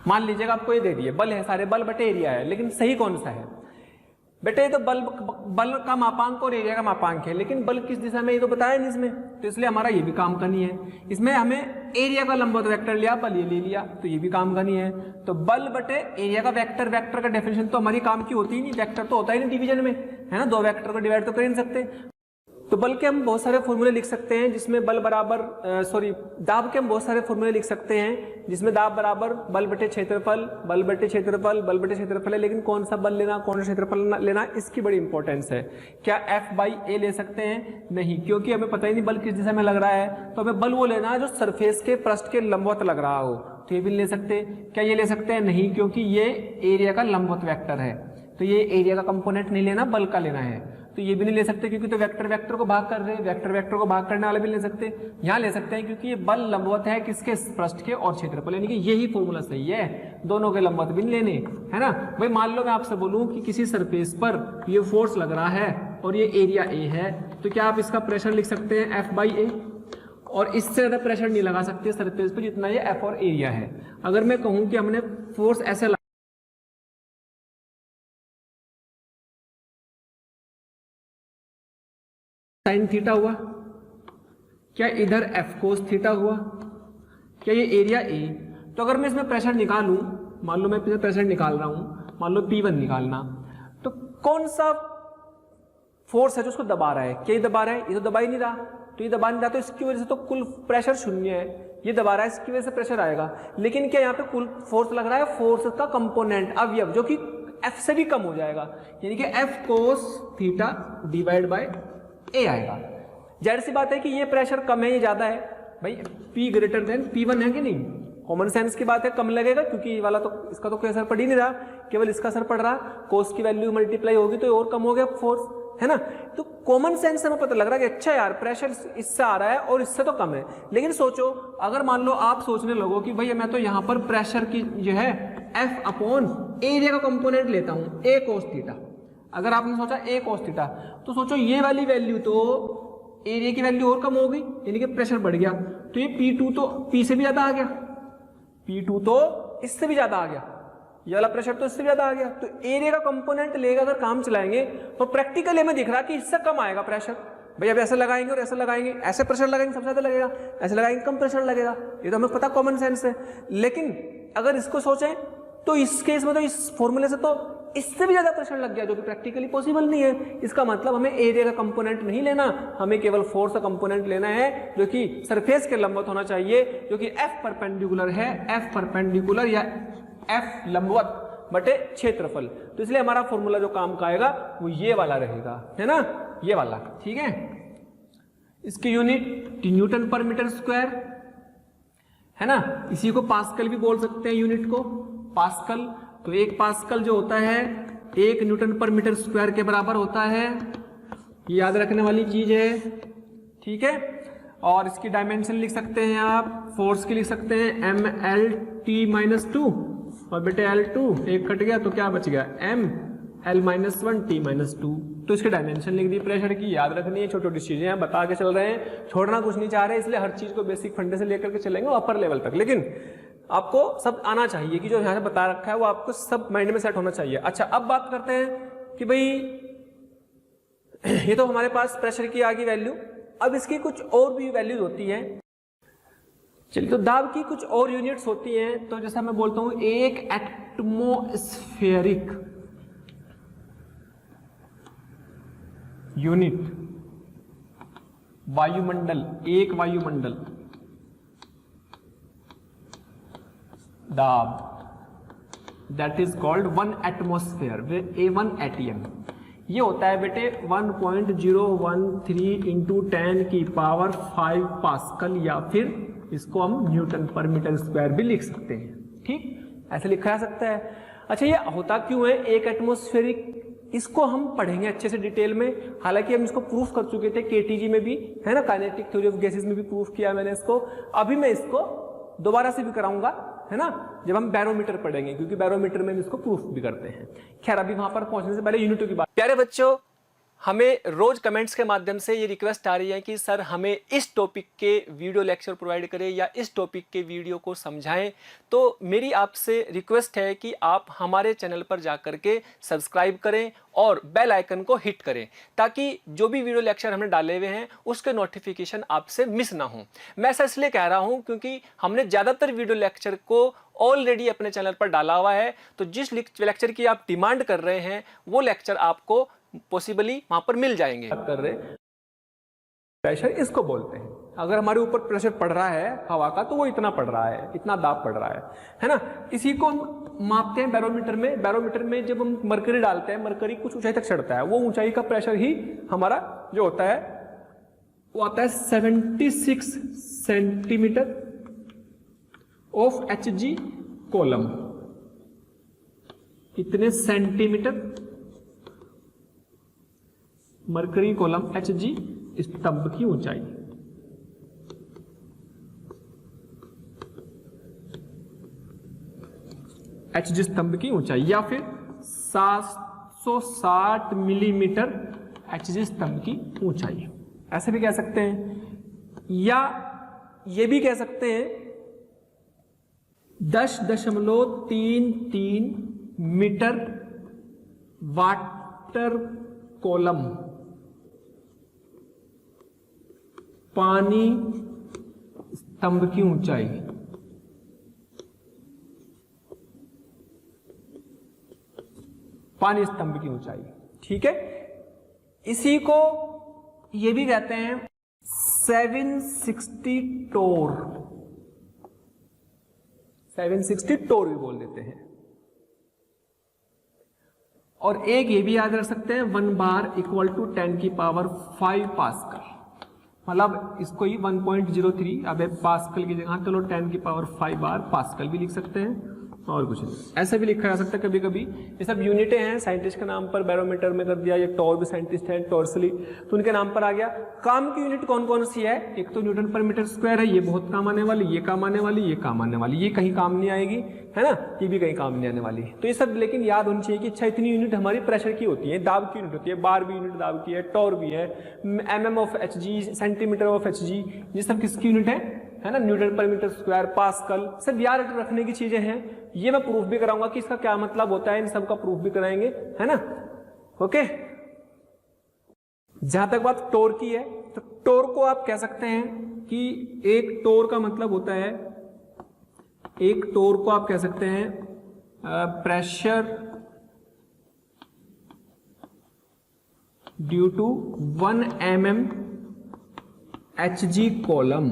मान लीजिएगा आपको ये दे दिए बल है, सारे बल बटे एरिया है, लेकिन सही कौन सा है बेटे? ये तो बल का मापांक और एरिया का मापांक है, लेकिन बल किस दिशा में ये तो बताया नहीं इसमें, तो इसलिए हमारा ये भी काम का नहीं है। इसमें हमें एरिया का लंबवत वेक्टर लिया, बल ये ले लिया, तो ये भी काम का नहीं है। तो बल बटे एरिया का वेक्टर, वेक्टर का डेफिनेशन तो हमारी काम की होती ही नहीं, वेक्टर तो होता ही नहीं डिवीजन में, है ना। दो वेक्टर को डिवाइड तो कर ही नहीं सकते। तो बल के हम बहुत सारे फॉर्मूले लिख सकते हैं जिसमें बल बराबर दाब के हम बहुत सारे फॉर्मूले लिख सकते हैं जिसमें दाब बराबर बल बटे क्षेत्रफल, बल बटे क्षेत्रफल, बल बटे क्षेत्रफल है। लेकिन कौन सा बल लेना, कौन सा क्षेत्रफल लेना, इसकी बड़ी इंपॉर्टेंस है। क्या एफ बाई ए ले सकते हैं? नहीं, क्योंकि हमें पता ही नहीं बल किस दिशा में लग रहा है, तो हमें बल वो लेना है जो सरफेस के पृष्ठ के लंबवत लग रहा हो। तो ये भी ले सकते हैं। क्या ये ले सकते हैं? नहीं, क्योंकि ये एरिया का लंबवत वेक्टर है, तो ये एरिया का कंपोनेंट नहीं लेना, बल का लेना है। तो ये भी नहीं ले सकते क्योंकि तो वेक्टर वेक्टर को भाग कर रहे हैं, वेक्टर वेक्टर को भाग करने वाले भी ले सकते हैं। यहाँ ले सकते हैं क्योंकि ये बल लंबवत है किसके? पृष्ठ के और क्षेत्रफल, यानी कि यही फॉर्मूला सही है, दोनों के लंबवत भी नहीं लेने, है ना। भाई मान लो मैं आपसे बोलूं कि किसी सरफेस पर ये फोर्स लग रहा है और ये एरिया ए है, तो क्या आप इसका प्रेशर लिख सकते हैं एफ बाई ए? और इससे ज्यादा प्रेशर नहीं लगा सकते सरफेस पर जितना ये एफ और एरिया है। अगर मैं कहूं कि हमने फोर्स ऐसे साइन थीटा हुआ, क्या इधर एफ कोस थीटा हुआ, क्या ये एरिया ए? तो अगर मैं इसमें प्रेशर निकालूं, मान लो मैं इसमें प्रेशर निकाल रहा हूं, मान लो P1 निकालना, तो कौन सा फोर्स है जो उसको दबा रहा है? क्या ये दबा रहा है? ये तो दबा ही नहीं रहा, तो ये दबा नहीं रहा, तो इसकी वजह से तो कुल प्रेशर शून्य है। ये दबा रहा है, इसकी वजह से प्रेशर आएगा। लेकिन क्या यहाँ पे कुल फोर्स लग रहा है? फोर्स का कंपोनेंट अवयव जो कि एफ से भी कम हो जाएगा, यानी कि F cos theta divide by A आएगा। जाहिर सी बात है कि ये प्रेशर कम है, ये ज्यादा है। भाई P ग्रेटर देन P1 है कि नहीं? कॉमन सेंस की बात है, कम लगेगा क्योंकि ये वाला तो इसका तो कोई असर पड़ ही नहीं रहा, केवल इसका असर पड़ रहा। कोस की वैल्यू मल्टीप्लाई होगी तो और कम हो गया फोर्स, है ना। तो कॉमन सेंस से हमें पता लग रहा है कि अच्छा यार प्रेशर इससे आ रहा है और इससे तो कम है। लेकिन सोचो, अगर मान लो आप सोचने लगो कि भाई मैं तो यहाँ पर प्रेशर की जो है एफ अपॉन एरिया का कंपोनेंट लेता हूँ ए कोस थीटा। अगर आपने सोचा ए कोस थीटा, तो सोचो ये वाली वैल्यू तो एरिया की वैल्यू और कम हो गई, यानी कि प्रेशर बढ़ गया। तो ये P2 तो P से भी ज्यादा आ गया, P2 तो इससे भी ज्यादा आ गया, ये वाला प्रेशर तो इससे भी ज्यादा आ गया। तो एरिया का कंपोनेंट लेकर अगर काम चलाएंगे तो प्रैक्टिकली हमें दिख रहा है कि इससे कम आएगा प्रेशर। भाई अब ऐसे लगाएंगे और ऐसे लगाएंगे, ऐसे प्रेशर लगाएंगे सबसे ज्यादा लगेगा, ऐसे लगाएंगे कम प्रेशर लगेगा, ये तो हमें पता कॉमन सेंस है। लेकिन अगर इसको सोचें तो इस केस में तो इस फॉर्मूले से तो इससे भी ज्यादा प्रेशर लग गया, जो कि प्रैक्टिकली पॉसिबल नहीं है। इसका मतलब हमें एरिया का कंपोनेंट नहीं लेना, हमें केवल फोर्स का कंपोनेंट लेना है जो कि सरफेस के लंबवत होना चाहिए, जो कि एफ परपेंडिकुलर है, एफ परपेंडिकुलर या एफ लंबवत बटे क्षेत्रफल। तो इसलिए हमारा फॉर्मूला जो काम का आएगा वो ये वाला रहेगा, है ना, ये वाला, ठीक है। इसकी यूनिट न्यूटन पर मीटर स्क्वायर, है ना। इसी को पास्कल भी बोल सकते हैं, यूनिट को पास्कल। तो एक पास्कल जो होता है 1 न्यूटन पर मीटर स्क्वायर के बराबर होता है, ये याद रखने वाली चीज है, ठीक है। और इसकी डायमेंशन लिख सकते हैं आप, फोर्स की लिख सकते हैं MLT-2 और बेटे L2 एक कट गया तो क्या बच गया ML-1T-2। तो इसके डायमेंशन लिख दी प्रेशर की, याद रखनी है, छोटी छोटी चीजें हैं, बता के चल रहे हैं, छोड़ना कुछ नहीं चाह रहे, इसलिए हर चीज को बेसिक फंडे से लेकर के चलेंगे अपर लेवल तक। लेकिन आपको सब आना चाहिए कि जो यहाँ से बता रखा है वो आपको सब माइंड में सेट होना चाहिए। अच्छा, अब बात करते हैं कि भाई ये तो हमारे पास प्रेशर की आ गई वैल्यू, अब इसकी कुछ और भी वैल्यूज होती हैं। चलिए, तो दाब की कुछ और यूनिट्स होती हैं। तो जैसा मैं बोलता हूं, एक एटमॉस्फेरिक यूनिट, वायुमंडल, एक वायुमंडल दाब, that is called 1 atmosphere with A1 ATM। ये होता है बेटे 1.013 इंटू 10 की पावर 5 पास्कल, या फिर इसको हम न्यूटन पर मीटर स्क्वायर भी लिख सकते हैं। ठीक, ऐसे लिखा जा सकता है। अच्छा, ये होता क्यों है एक एटमॉस्फेरिक, इसको हम पढ़ेंगे अच्छे से डिटेल में। हालांकि हम इसको प्रूफ कर चुके थे केटीजी में भी, है ना, काइनेटिक थ्योरी ऑफ गैसेस में भी प्रूफ किया मैंने इसको। अभी मैं इसको दोबारा से भी कराऊंगा, है ना, जब हम बैरोमीटर पढ़ेंगे, क्योंकि बैरोमीटर में इसको प्रूफ भी करते हैं। खैर, अभी वहां पर पहुंचने से पहले यूनिटों की बात। प्यारे बच्चों, हमें रोज कमेंट्स के माध्यम से ये रिक्वेस्ट आ रही है कि सर हमें इस टॉपिक के वीडियो लेक्चर प्रोवाइड करें या इस टॉपिक के वीडियो को समझाएं। तो मेरी आपसे रिक्वेस्ट है कि आप हमारे चैनल पर जाकर के सब्सक्राइब करें और बेल आइकन को हिट करें, ताकि जो भी वीडियो लेक्चर हमने डाले हुए हैं उसके नोटिफिकेशन आपसे मिस ना हो। मैं ऐसा इसलिए कह रहा हूं क्योंकि हमने ज़्यादातर वीडियो लेक्चर को ऑलरेडी अपने चैनल पर डाला हुआ है। तो जिस लेक्चर की आप डिमांड कर रहे हैं वो लेक्चर आपको पॉसिबली वहां पर मिल जाएंगे। कर रहे प्रेशर इसको बोलते हैं। अगर हमारे ऊपर प्रेशर पड़ रहा है हवा का, तो वो इतना पड़ रहा है, इतना दाब पड़ रहा है ना। इसी को हम मापते हैं बैरोमीटर में। बैरोमीटर में जब हम मरकरी डालते हैं, मरकरी कुछ ऊंचाई तक चढ़ता है, वो ऊंचाई का प्रेशर ही हमारा जो होता है वो आता है 76 सेंटीमीटर ऑफ Hg कॉलम। कितने सेंटीमीटर? मरकरी कॉलम Hg स्तंभ की ऊंचाई। Hg स्तंभ की ऊंचाई, या फिर 760 मिलीमीटर Hg स्तंभ की ऊंचाई, ऐसे भी कह सकते हैं। या ये भी कह सकते हैं 10.33 मीटर वाटर कॉलम, पानी स्तंभ की ऊंचाई। पानी स्तंभ की ऊंचाई, ठीक है। इसी को ये भी कहते हैं 760 टोर, 760 टोर भी बोल देते हैं। और एक ये भी याद रख सकते हैं 1 बार इक्वल टू 10 की पावर 5 पास्कल, मतलब इसको ही 1.03, अब पास्कल की जगह चलो 10 की पावर 5 बार पास्कल भी लिख सकते हैं, और कुछ नहीं, ऐसा भी लिखा जा सकता है कभी कभी। ये सब यूनिटें हैं, साइंटिस्ट के नाम पर बैरोमीटर में कर दिया। ये टॉर भी साइंटिस्ट हैं, टॉर्सली, तो उनके नाम पर आ गया। काम की यूनिट कौन कौन सी है? एक तो न्यूटन पर मीटर स्क्वायर है, ये बहुत काम आने वाली, ये काम आने वाली, ये काम आने वाली, ये कहीं काम नहीं आएगी, है ना, ये भी कहीं काम नहीं आने वाली। तो ये सब लेकिन याद होनी चाहिए कि अच्छा इतनी यूनिट हमारी प्रेशर की होती है, दाब की यूनिट होती है, बार भी यूनिट दाब की है, टॉर भी है, mm of Hg, centimetre of Hg, ये सब किसकी यूनिट है ना, न्यूटन पर मीटर स्क्वायर, पास्कल, सब याद रखने की चीजें हैं। ये मैं प्रूफ भी कराऊंगा कि इसका क्या मतलब होता है, इन सब का प्रूफ भी कराएंगे, है ना। ओके, जहां तक बात टोर की है, तो टोर को आप कह सकते हैं कि एक टोर का मतलब होता है, एक टोर को आप कह सकते हैं pressure due to 1 mm Hg column.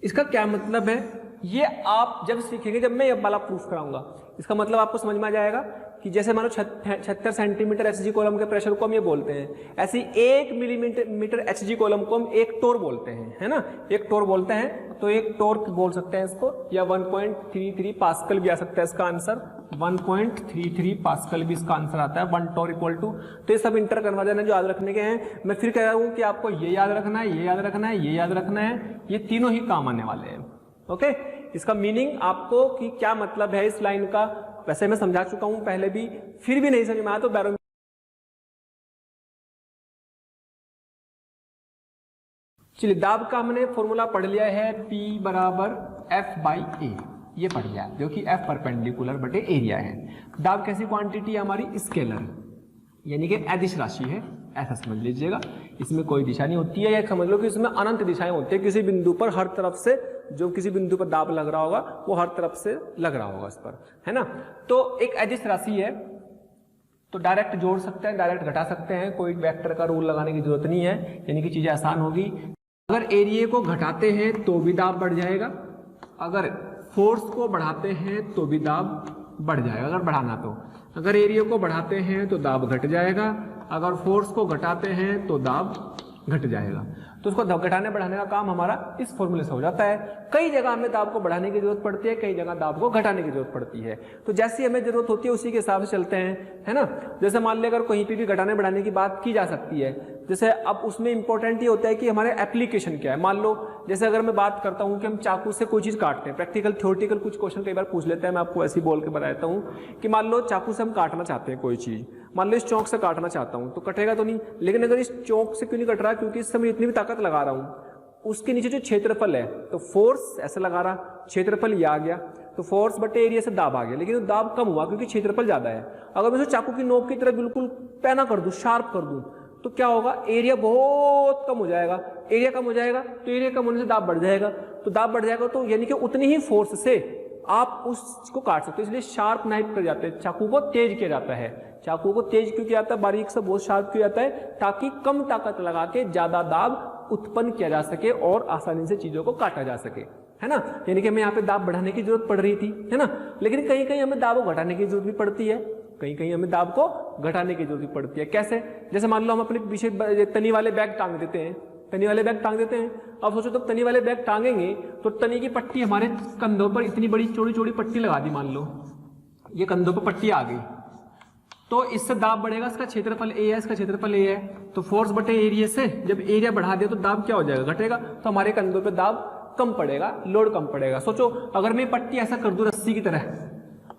इसका क्या मतलब है, ये आप जब सीखेंगे, जब मैं ये वाला प्रूफ कराऊंगा, इसका मतलब आपको समझ में आ जाएगा कि जैसे मानो 76 सेंटीमीटर Hg कॉलम के प्रेशर को हम ये बोलते हैं, ऐसे 1 मिलीमीटर Hg कॉलम को हम एक टोर बोलते हैं, है ना, एक टोर बोलते हैं। तो एक टोर बोल सकते हैं इसको, या 1.33 पास्कल भी आ सकता है इसका आंसर, 1.33 पास्कल भी इसका आंसर आता है, 1 टोर इक्वल टू। तो ये सब इंटर करवा देना जो याद रखने के हैं। मैं फिर कह रहा हूं कि आपको ये याद रखना है, ये याद रखना है, ये याद रखना है, ये तीनों ही काम आने वाले हैं। ओके, इसका मीनिंग आपको कि क्या मतलब है इस लाइन का, वैसे मैं समझा चुका हूं पहले भी, फिर भी नहीं समझ में आया तो बैरोमीटर। चलिए, दाब का हमने फॉर्मूला पढ़ लिया है, P बराबर F/A, ये पढ़ लिया, जो कि F परपेंडिकुलर बटे एरिया है। दाब कैसी क्वांटिटी है हमारी? स्केलर, यानी कि अदिश राशि है, ऐसा समझ लीजिएगा। इसमें कोई दिशा नहीं होती है, या समझ लो कि इसमें अनंत दिशाएं होती है, किसी बिंदु पर हर तरफ से जो किसी बिंदु पर दाब लग रहा होगा वो हर तरफ से लग रहा होगा इस पर, है ना। तो एक अदिश राशि है तो डायरेक्ट जोड़ सकते हैं, डायरेक्ट घटा सकते हैं, कोई वेक्टर का रूल लगाने की जरूरत नहीं है, यानी कि चीजें आसान होगी। अगर एरिया को घटाते हैं तो भी दाब बढ़ जाएगा, अगर फोर्स को बढ़ाते हैं तो भी दाब बढ़ जाएगा। अगर बढ़ाना तो अगर एरिया को बढ़ाते हैं तो दाब घट जाएगा, अगर फोर्स को घटाते हैं तो दाब घट जाएगा। तो उसको घटाने बढ़ाने का काम हमारा इस फॉर्मूले से हो जाता है। कई जगह हमें दाब को बढ़ाने की जरूरत पड़ती है, कई जगह दाब को घटाने की जरूरत पड़ती है। तो जैसी हमें जरूरत होती है उसी के हिसाब से चलते हैं, है ना। जैसे मान लिया अगर कहीं पे भी घटाने बढ़ाने की बात की जा सकती है, जैसे अब उसमें इंपॉर्टेंट ये होता है कि हमारे एप्लीकेशन क्या है। मान लो जैसे अगर मैं बात करता हूँ कि हम चाकू से कोई चीज काटते हैं, प्रैक्टिकल थ्योरेटिकल कुछ क्वेश्चन कई बार पूछ लेते हैं, मैं आपको ऐसे ही बोल के बताता हूँ कि मान लो चाकू से हम काटना चाहते हैं कोई चीज, मान लो इस चौक से काटना चाहता हूँ तो कटेगा तो नहीं, लेकिन अगर इस चौक से क्यों नहीं कट रहा, क्योंकि इस समय इतनी भी ताकत लगा रहा हूँ, उसके नीचे जो क्षेत्रफल है तो फोर्स ऐसे लगा रहा, क्षेत्रफल ये आ गया, तो फोर्स बटे एरिया से दाब आ गया, लेकिन वो दाब कम हुआ क्योंकि क्षेत्रफल ज्यादा है। अगर मैं उसे चाकू की नोक की तरह बिल्कुल पैना कर दूं, शार्प कर दूं, तो क्या होगा, एरिया बहुत कम हो जाएगा। एरिया कम हो जाएगा तो एरिया कम होने से दाब बढ़ जाएगा, तो दाब बढ़ जाएगा तो यानी कि उतनी ही फोर्स से आप उसको काट सकते हो। इसलिए शार्प नाइफ कर जाते हैं, चाकू को तेज किया जाता है। चाकू को तेज क्यों किया जाता है, बारीक से बहुत शार्प किया जाता है, ताकि कम ताकत लगा के ज्यादा दाब उत्पन्न किया जा सके और आसानी से चीजों को काटा जा सके, है ना। यानी कि हमें यहाँ पे दाब बढ़ाने की जरूरत पड़ रही थी, है ना, लेकिन कहीं कहीं हमें दाब को घटाने की जरूरत भी पड़ती है, कहीं कहीं हमें दाब को घटाने की जरूरत पड़ती है। कैसे, जैसे मान लो हम अपने पीछे तनी वाले बैग टांग देते हैं, तनी वाले बैग टांग देते हैं। अब सोचो तो तनी वाले बैग टांगेंगे तो तनी की पट्टी हमारे कंधों पर इतनी बड़ी चौड़ी चौड़ी पट्टी लगा दी, मान लो ये कंधों पर पट्टी आ गई, तो इससे दाब बढ़ेगा, इसका क्षेत्रफल ए है, इसका क्षेत्रफल ए है, तो फोर्स बटे एरिया से जब एरिया बढ़ा दिया तो दाब क्या हो जाएगा, घटेगा, तो हमारे कंधों पे दाब कम पड़ेगा, लोड कम पड़ेगा। सोचो अगर मैं पट्टी ऐसा कर दूं रस्सी की तरह,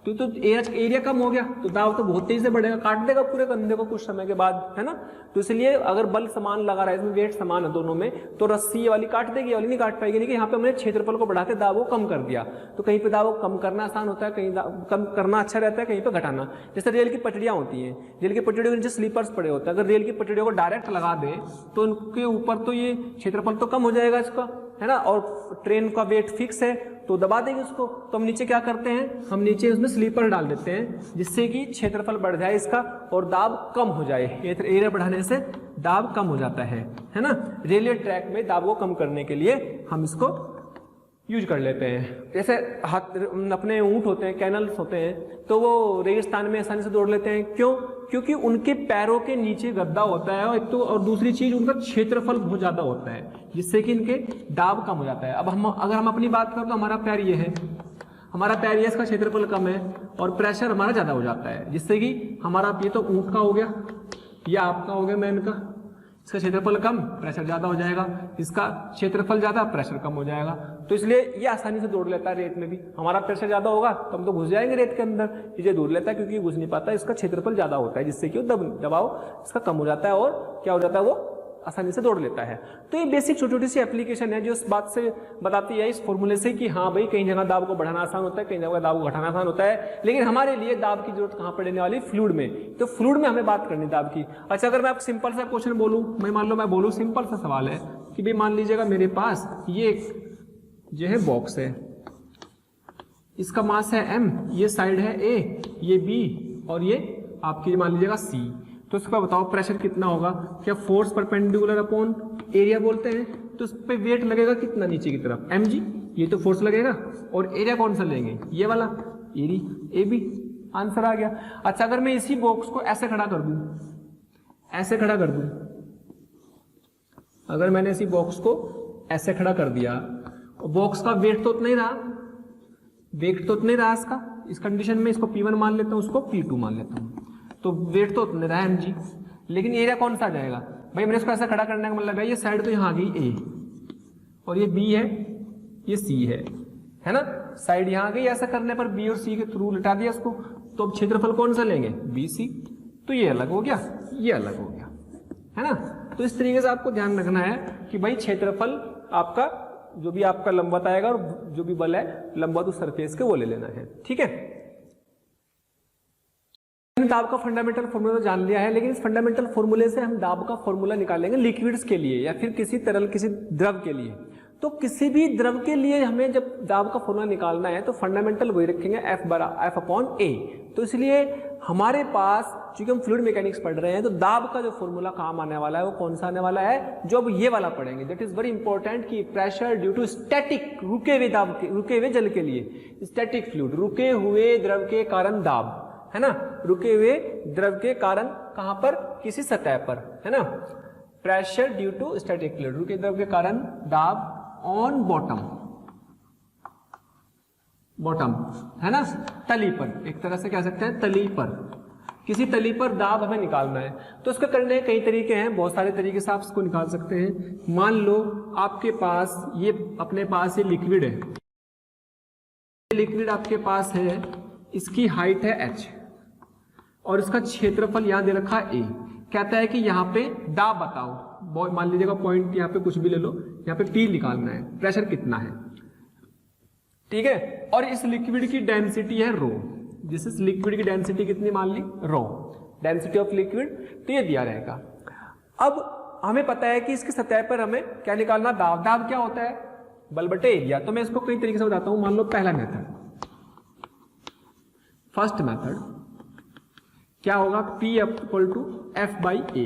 तो एरिया कम हो गया तो दाब तो बहुत तेजी से बढ़ेगा, काट देगा पूरे कंधे को कुछ समय के बाद, है ना। तो इसलिए अगर बल समान लगा रहा है, इसमें वेट समान है दोनों में, तो रस्सी ये वाली काट देगी, ये वाली नहीं काट पाएगी। नहीं कि यहाँ पे हमने क्षेत्रफल को बढ़ाते दाब को कम कर दिया, तो कहीं पे दाब को कम करना आसान होता है, कहीं कम करना अच्छा रहता है, कहीं पे घटाना। जैसे रेल की पटड़ियां होती हैं, रेल की पटड़ियों के नीचे स्लीपर्स पड़े होते हैं, अगर रेल की पटड़ियों को डायरेक्ट लगा दे तो उनके ऊपर तो ये क्षेत्रफल तो कम हो जाएगा इसका, है ना, और ट्रेन का वेट फिक्स है तो दबा देंगे उसको। तो हम नीचे क्या करते हैं, हम नीचे उसमें स्लीपर डाल देते हैं जिससे कि क्षेत्रफल बढ़ जाए इसका और दाब कम हो जाए। एरिया बढ़ाने से दाब कम हो जाता है ना। रेलवे ट्रैक में दाब को कम करने के लिए हम इसको यूज कर लेते हैं। जैसे अपने ऊंट होते हैं, कैनल्स होते हैं, तो वो रेगिस्तान में आसानी से दौड़ लेते हैं। क्यों? क्योंकि उनके पैरों के नीचे गद्दा होता है, और एक तो और दूसरी चीज उनका क्षेत्रफल बहुत ज्यादा होता है जिससे कि इनके दाब कम हो जाता है। अब अगर हम अपनी बात करें तो हमारा पैर ये है, हमारा पैर ये, इसका क्षेत्रफल कम है और प्रेशर हमारा ज्यादा हो जाता है, जिससे कि हमारा ये तो ऊंट का हो गया, ये आपका हो गया मैन का, इसका क्षेत्रफल कम प्रेशर ज्यादा हो जाएगा, इसका क्षेत्रफल ज्यादा प्रेशर कम हो जाएगा। तो इसलिए ये आसानी से दौड़ लेता है रेत में भी। हमारा प्रेशर ज्यादा होगा तो हम तो घुस जाएंगे रेत के अंदर, ये दौड़ लेता है क्योंकि घुस नहीं पाता, इसका क्षेत्रफल ज्यादा होता है जिससे कि दबाव इसका कम हो जाता है और क्या हो जाता है, वो आसानी से दौड़ लेता है। तो ये बेसिक छोटी छोटी सी एप्लीकेशन है जो इस बात से बताती है, इस फॉर्मूले से, कि हाँ भाई कहीं जगह दाब को बढ़ाना आसान होता है, कहीं जगह दाब को घटाना आसान होता है, लेकिन हमारे लिए दाब की जरूरत कहाँ पड़ने वाली, फ्लूइड में। तो फ्लूइड में हमें बात करनी दाब की। अच्छा, अगर मैं आपको सिंपल सा क्वेश्चन बोलूं, मैं मान लो मैं बोलूं सिंपल सा सवाल है कि भाई मान लीजिएगा मेरे पास ये जो है बॉक्स है, इसका मास है m, ये साइड है a, ये b और ये आपकी मान लीजिएगा c। तो इसका बताओ प्रेशर कितना होगा। क्या फोर्स परपेंडिकुलर अपॉन एरिया बोलते हैं, तो इस पे वेट लगेगा कितना नीचे की तरफ, mg, ये तो फोर्स लगेगा, और एरिया कौन सा लेंगे, ये वाला एरिया ab। आंसर आ गया। अच्छा, अगर मैं इसी बॉक्स को ऐसे खड़ा कर दूं, ऐसे खड़ा कर दूं, अगर मैंने इसी बॉक्स को ऐसे खड़ा कर दिया, बॉक्स का वेट तो उतना ही रहा, वेट तो उतना ही रहा इसका, इस कंडीशन में इसको P1 मान लेता हूं, उसको P2 मान लेता हूं, तो वेट तो उतना रहा mg, लेकिन एरिया कौन सा आ जाएगा भाई। मैंने इसको ऐसा खड़ा करने का मतलब है, ये साइड तो यहाँ आ गई a और ये b है, ये c है ना, साइड यहाँ आ गई। ऐसा करने पर b और c के थ्रू लिटा दिया इसको, तो अब क्षेत्रफल कौन सा लेंगे, BC, तो ये अलग हो गया, ये अलग हो गया, है ना। तो इस तरीके से आपको ध्यान रखना है कि भाई क्षेत्रफल आपका जो भी आपका लंबवत आएगा और जो भी बल है लंबवत उस सरफेस के वो ले लेना है, ठीक है। दाब का फंडामेंटल फॉर्मूला जान लिया है, लेकिन इस फंडामेंटल फॉर्मूले से हम दाब का फॉर्मूला निकालेंगे लिक्विड्स के लिए या फिर किसी तरल किसी द्रव के लिए। तो किसी भी द्रव के लिए हमें जब दाब का फॉर्मूला निकालना है तो फंडामेंटल वही रखेंगे, F अपॉन A। तो इसलिए हमारे पास, चूंकि हम फ्लूइड मैकेनिक्स पढ़ रहे हैं, तो दाब का जो फॉर्मूला काम आने वाला है वो कौन सा आने वाला है, जो अब ये वाला पढ़ेंगे। दैट इज वेरी इंपॉर्टेंट कि प्रेशर ड्यू टू स्टैटिक, रुके हुए दाब के, रुके हुए जल के लिए स्टैटिक फ्लूइड, रुके हुए द्रव के कारण दाब, है ना, रुके हुए द्रव के कारण कहां पर, किसी सतह पर, है ना। Pressure due to static fluid, रुके द्रव के कारण दाब ऑन बॉटम, बॉटम है ना, तली पर, एक तरह से कह सकते हैं तली पर, किसी तली पर दाब हमें निकालना है। तो इसको करने के कई तरीके हैं, बहुत सारे तरीके से आप इसको निकाल सकते हैं। मान लो आपके पास ये, अपने पास ये लिक्विड है, लिक्विड आपके पास है, इसकी हाइट है h और इसका क्षेत्रफल यहां दे रखा a। कहता है कि यहाँ पे दाब बताओ, मान लीजिएगा पॉइंट यहाँ पे कुछ भी ले लो, यहाँ पे P निकालना है, प्रेशर कितना है, ठीक है। और इस लिक्विड की डेंसिटी है रो, जिस इस लिक्विड की डेंसिटी कितनी मान ली, रो, डेंसिटी ऑफ लिक्विड, तो ये दिया रहेगा। अब हमें पता है कि इसकी सतह पर हमें क्या निकालना, दाब। दाब क्या होता है, बल बटे एरिया। तो मैं इसको कई तरीके से बताता हूं। मान लो पहला मेथड, फर्स्ट मेथड क्या होगा, P equal to F by A,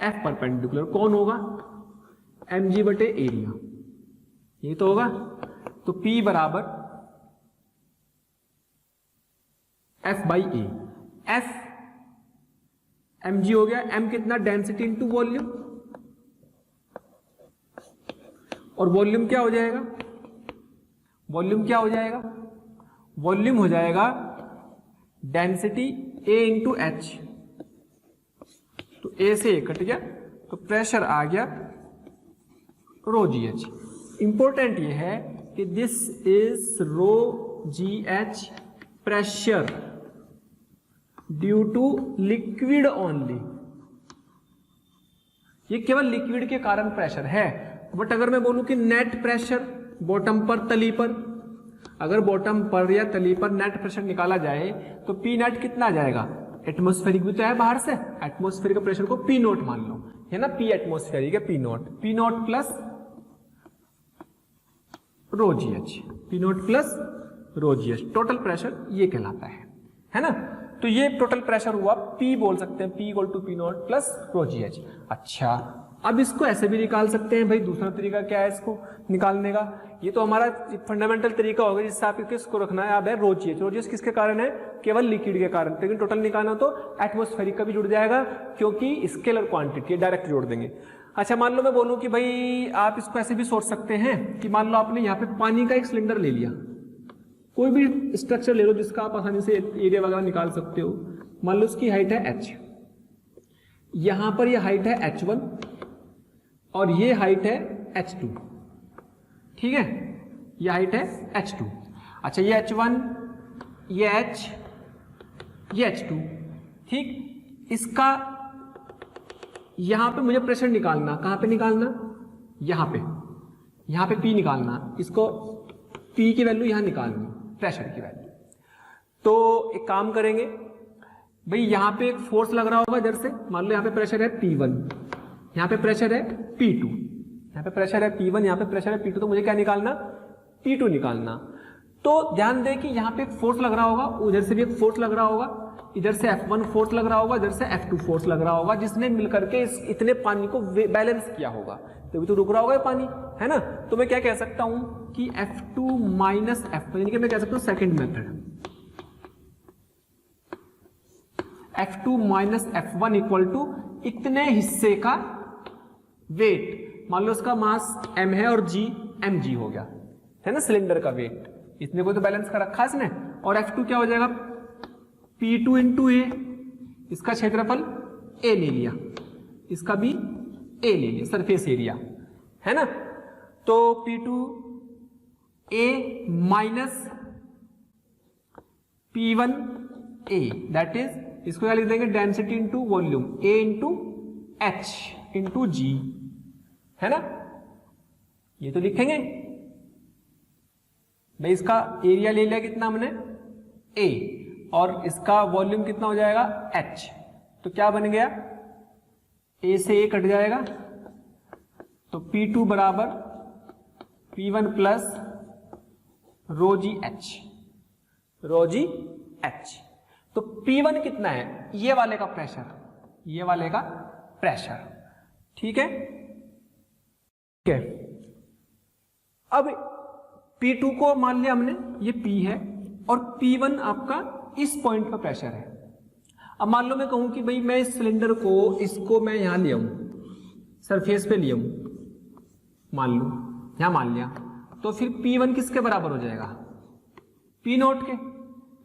F perpendicular कौन होगा, mg बटे एरिया, ये तो होगा। तो P बराबर F by A, F mg हो गया, m कितना, डेंसिटी इंटू वॉल्यूम, और वॉल्यूम क्या हो जाएगा, वॉल्यूम क्या हो जाएगा, वॉल्यूम हो जाएगा डेंसिटी A इंटू एच, तो A से A कट गया, तो प्रेशर आ गया रो जी एच। इंपॉर्टेंट ये है कि this is rho ji H pressure due to liquid only, ये केवल लिक्विड के कारण प्रेशर है। बट अगर मैं बोलूं कि नेट प्रेशर बॉटम पर, तली पर, अगर बॉटम पर या तली पर नेट प्रेशर निकाला जाए तो पी नेट कितना आ जाएगा, एटमॉस्फेरिक भी तो है बाहर से, एटमॉस्फेरिक प्रेशर को पी नोट मान लो, है ना, पी एटमॉस्फेरिक है, पी नोट प्लस रो जी H, P nought plus rho जी एच, टोटल प्रेशर ये कहलाता है ना। तो ये टोटल प्रेशर हुआ, पी बोल सकते हैं, P equal to P nought plus rho ji H. अच्छा, अब इसको ऐसे भी निकाल सकते हैं भाई, दूसरा तरीका क्या है इसको निकालने का, ये तो हमारा फंडामेंटल तरीका होगा जिससे आप किसको रखना है, अब है रो जी एच। रो जी एच किसके कारण है, केवल लिक्विड के कारण, लेकिन टोटल निकालना तो एटमॉस्फेरिक का भी जुड़ जाएगा, क्योंकि स्केलर क्वांटिटी डायरेक्ट जोड़ देंगे। अच्छा, मान लो मैं बोलूं कि भाई आप इसको ऐसे भी सोच सकते हैं कि मान लो आपने यहाँ पे पानी का एक सिलेंडर ले लिया, कोई भी स्ट्रक्चर ले लो जिसका आप आसानी से एरिया वगैरह निकाल सकते हो। मान लो उसकी हाइट है h, यहां पर ये हाइट है h1 और ये हाइट है h2, ठीक है, ये हाइट है h2। अच्छा, ये h1, ये h, ये h2, ठीक। इसका यहां पे मुझे प्रेशर निकालना, कहां पे निकालना, यहां पे P निकालना, इसको P की वैल्यू यहां निकालनी, प्रेशर की वैल्यू। तो एक काम करेंगे भाई, यहां पे एक फोर्स लग रहा होगा इधर से, मान लो यहां पे प्रेशर है P1, यहां पे प्रेशर है P2, यहां पे प्रेशर है P1, यहां पे प्रेशर है P2, तो मुझे क्या निकालना, P2 निकालना। तो ध्यान दें कि यहां पे एक फोर्स लग रहा होगा, उधर से भी एक फोर्स लग रहा होगा, इधर से F1 फोर्स लग रहा होगा, इधर से F2 फोर्स लग रहा होगा, जिसने मिलकर के इतने पानी को बैलेंस किया होगा, तभी तो रुक रहा होगा पानी, है ना। तो मैं क्या कह सकता हूं कि F2 माइनस F1, यानी कि मैं कह सकता हूं second method, F2 minus F1 equal to इतने हिस्से का वेट, मान लो इसका मास m है और g mg हो गया, है ना, सिलेंडर का वेट, इतने को तो बैलेंस कर रखा है इसने। और F2 क्या हो जाएगा, P2 इंटू ए, इसका क्षेत्रफल a ले लिया, इसका भी a ले लिया, सरफेस एरिया, है ना। तो P2 a minus P1 a, that is, इसको क्या लिख देंगे, density into volume, a into h into g, है ना, ये तो लिखेंगे भाई। इसका एरिया ले लिया कितना हमने, a, और इसका वॉल्यूम कितना हो जाएगा, h, तो क्या बन गया, a से a कट जाएगा, तो P2 बराबर P1 प्लस रो जी एच, रो जी एच। तो P1 कितना है, ये वाले का प्रेशर, ये वाले का प्रेशर, ठीक है। ठीक है, अब P2 को मान लिया हमने, ये P है, और P1 आपका इस पॉइंट पर प्रेशर है। अब मान लो मैं कहूं कि भाई मैं इस सिलेंडर को, इसको मैं यहां ले आऊं, सरफेस पे ले आऊं, मान लो यहां मान लिया, तो फिर P1 किसके बराबर हो जाएगा, P नोट के,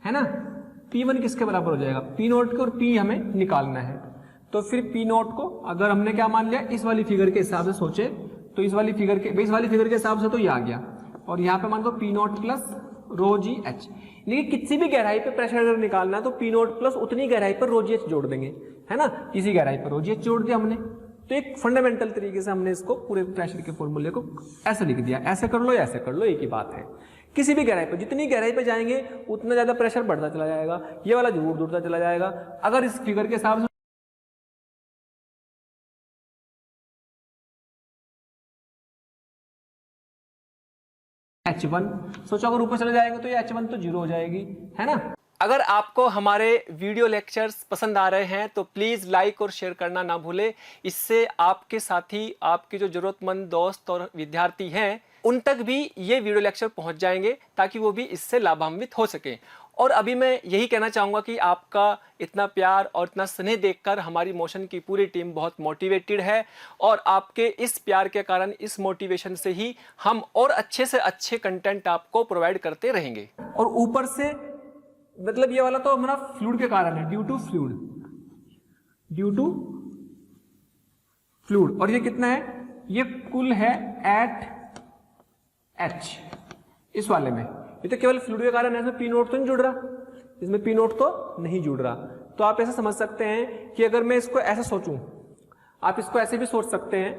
है ना। P1 किसके बराबर हो जाएगा, P नोट के, और P हमें निकालना है। तो फिर P नोट को अगर हमने क्या मान लिया, इस वाली फिगर के हिसाब से सोचे तो इस वाली फिगर के हिसाब से तो ये आ गया, और यहाँ पे मान लो P नोट प्लस रो जी एच। लेकिन किसी भी गहराई पे प्रेशर अगर निकालना है तो P नोट प्लस उतनी गहराई पर रो जी एच जोड़ देंगे, है ना। किसी गहराई पर रो जी एच जोड़ दिया हमने, तो एक फंडामेंटल तरीके से हमने इसको पूरे प्रेशर के फॉर्मूले को ऐसे लिख दिया। ऐसे कर लो या ऐसे कर लो, एक ही बात है। किसी भी गहराई पर, जितनी गहराई पे जाएंगे उतना ज्यादा प्रेशर बढ़ता चला जाएगा, ये वाला जरूर दूरता चला जाएगा। अगर इस फिगर के हिसाब से H1 सोचो, अगर ऊपर चले जाएंगे तो ये H1 तो 0 हो जाएगी, है ना। अगर आपको हमारे वीडियो लेक्चर्स पसंद आ रहे हैं तो प्लीज़ लाइक और शेयर करना ना भूलें। इससे आपके साथी, आपके जो ज़रूरतमंद दोस्त और विद्यार्थी हैं, उन तक भी ये वीडियो लेक्चर पहुंच जाएंगे, ताकि वो भी इससे लाभान्वित हो सकें। और अभी मैं यही कहना चाहूँगा कि आपका इतना प्यार और इतना स्नेह देखकर हमारी मोशन की पूरी टीम बहुत मोटिवेटेड है, और आपके इस प्यार के कारण, इस मोटिवेशन से ही हम और अच्छे से अच्छे कंटेंट आपको प्रोवाइड करते रहेंगे। और ऊपर से मतलब ये वाला तो हमारा फ्लूइड के कारण है, due to fluid, due to fluid. और ये कितना है, ये कुल है एट एच, इस वाले में। ये तो केवल फ्लूइड के कारण है, इसमें P नोट तो नहीं जुड़ रहा, इसमें P नोट तो नहीं जुड़ रहा। तो आप ऐसा समझ सकते हैं कि अगर मैं इसको ऐसे सोचूं, आप इसको ऐसे भी सोच सकते हैं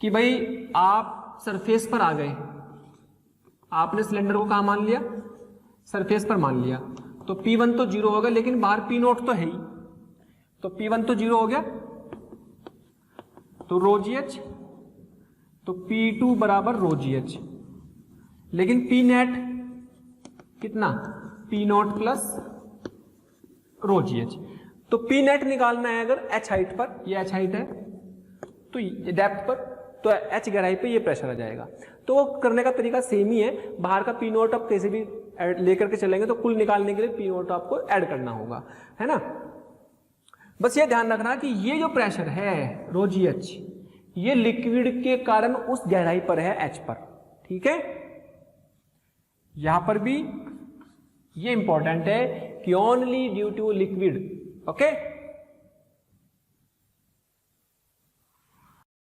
कि भाई आप सरफेस पर आ गए, आपने सिलेंडर को कहां मान लिया, सरफेस पर मान लिया, तो P1 तो 0 हो गया, लेकिन बाहर P नोट तो है ही, तो P1 तो 0 हो गया, तो रो जी एच, तो P2 बराबर रो जी एच। लेकिन P नेट कितना, P नोट प्लस रो जी एच। तो P नेट निकालना है अगर H हाइट पर, ये H हाइट है, तो ये डेप्थ पर, तो H गहराई पे ये प्रेशर आ जाएगा। तो वो करने का तरीका सेम ही है। बाहर का P नोट आप कैसे भी लेकर के चलेंगे तो कुल निकालने के लिए P नोट आपको ऐड करना होगा, है ना। बस ये ध्यान रखना कि ये जो प्रेशर है रो जी एच, ये लिक्विड के कारण उस गहराई पर है, H पर, ठीक है। यहां पर भी ये इंपॉर्टेंट है कि only due to liquid, okay.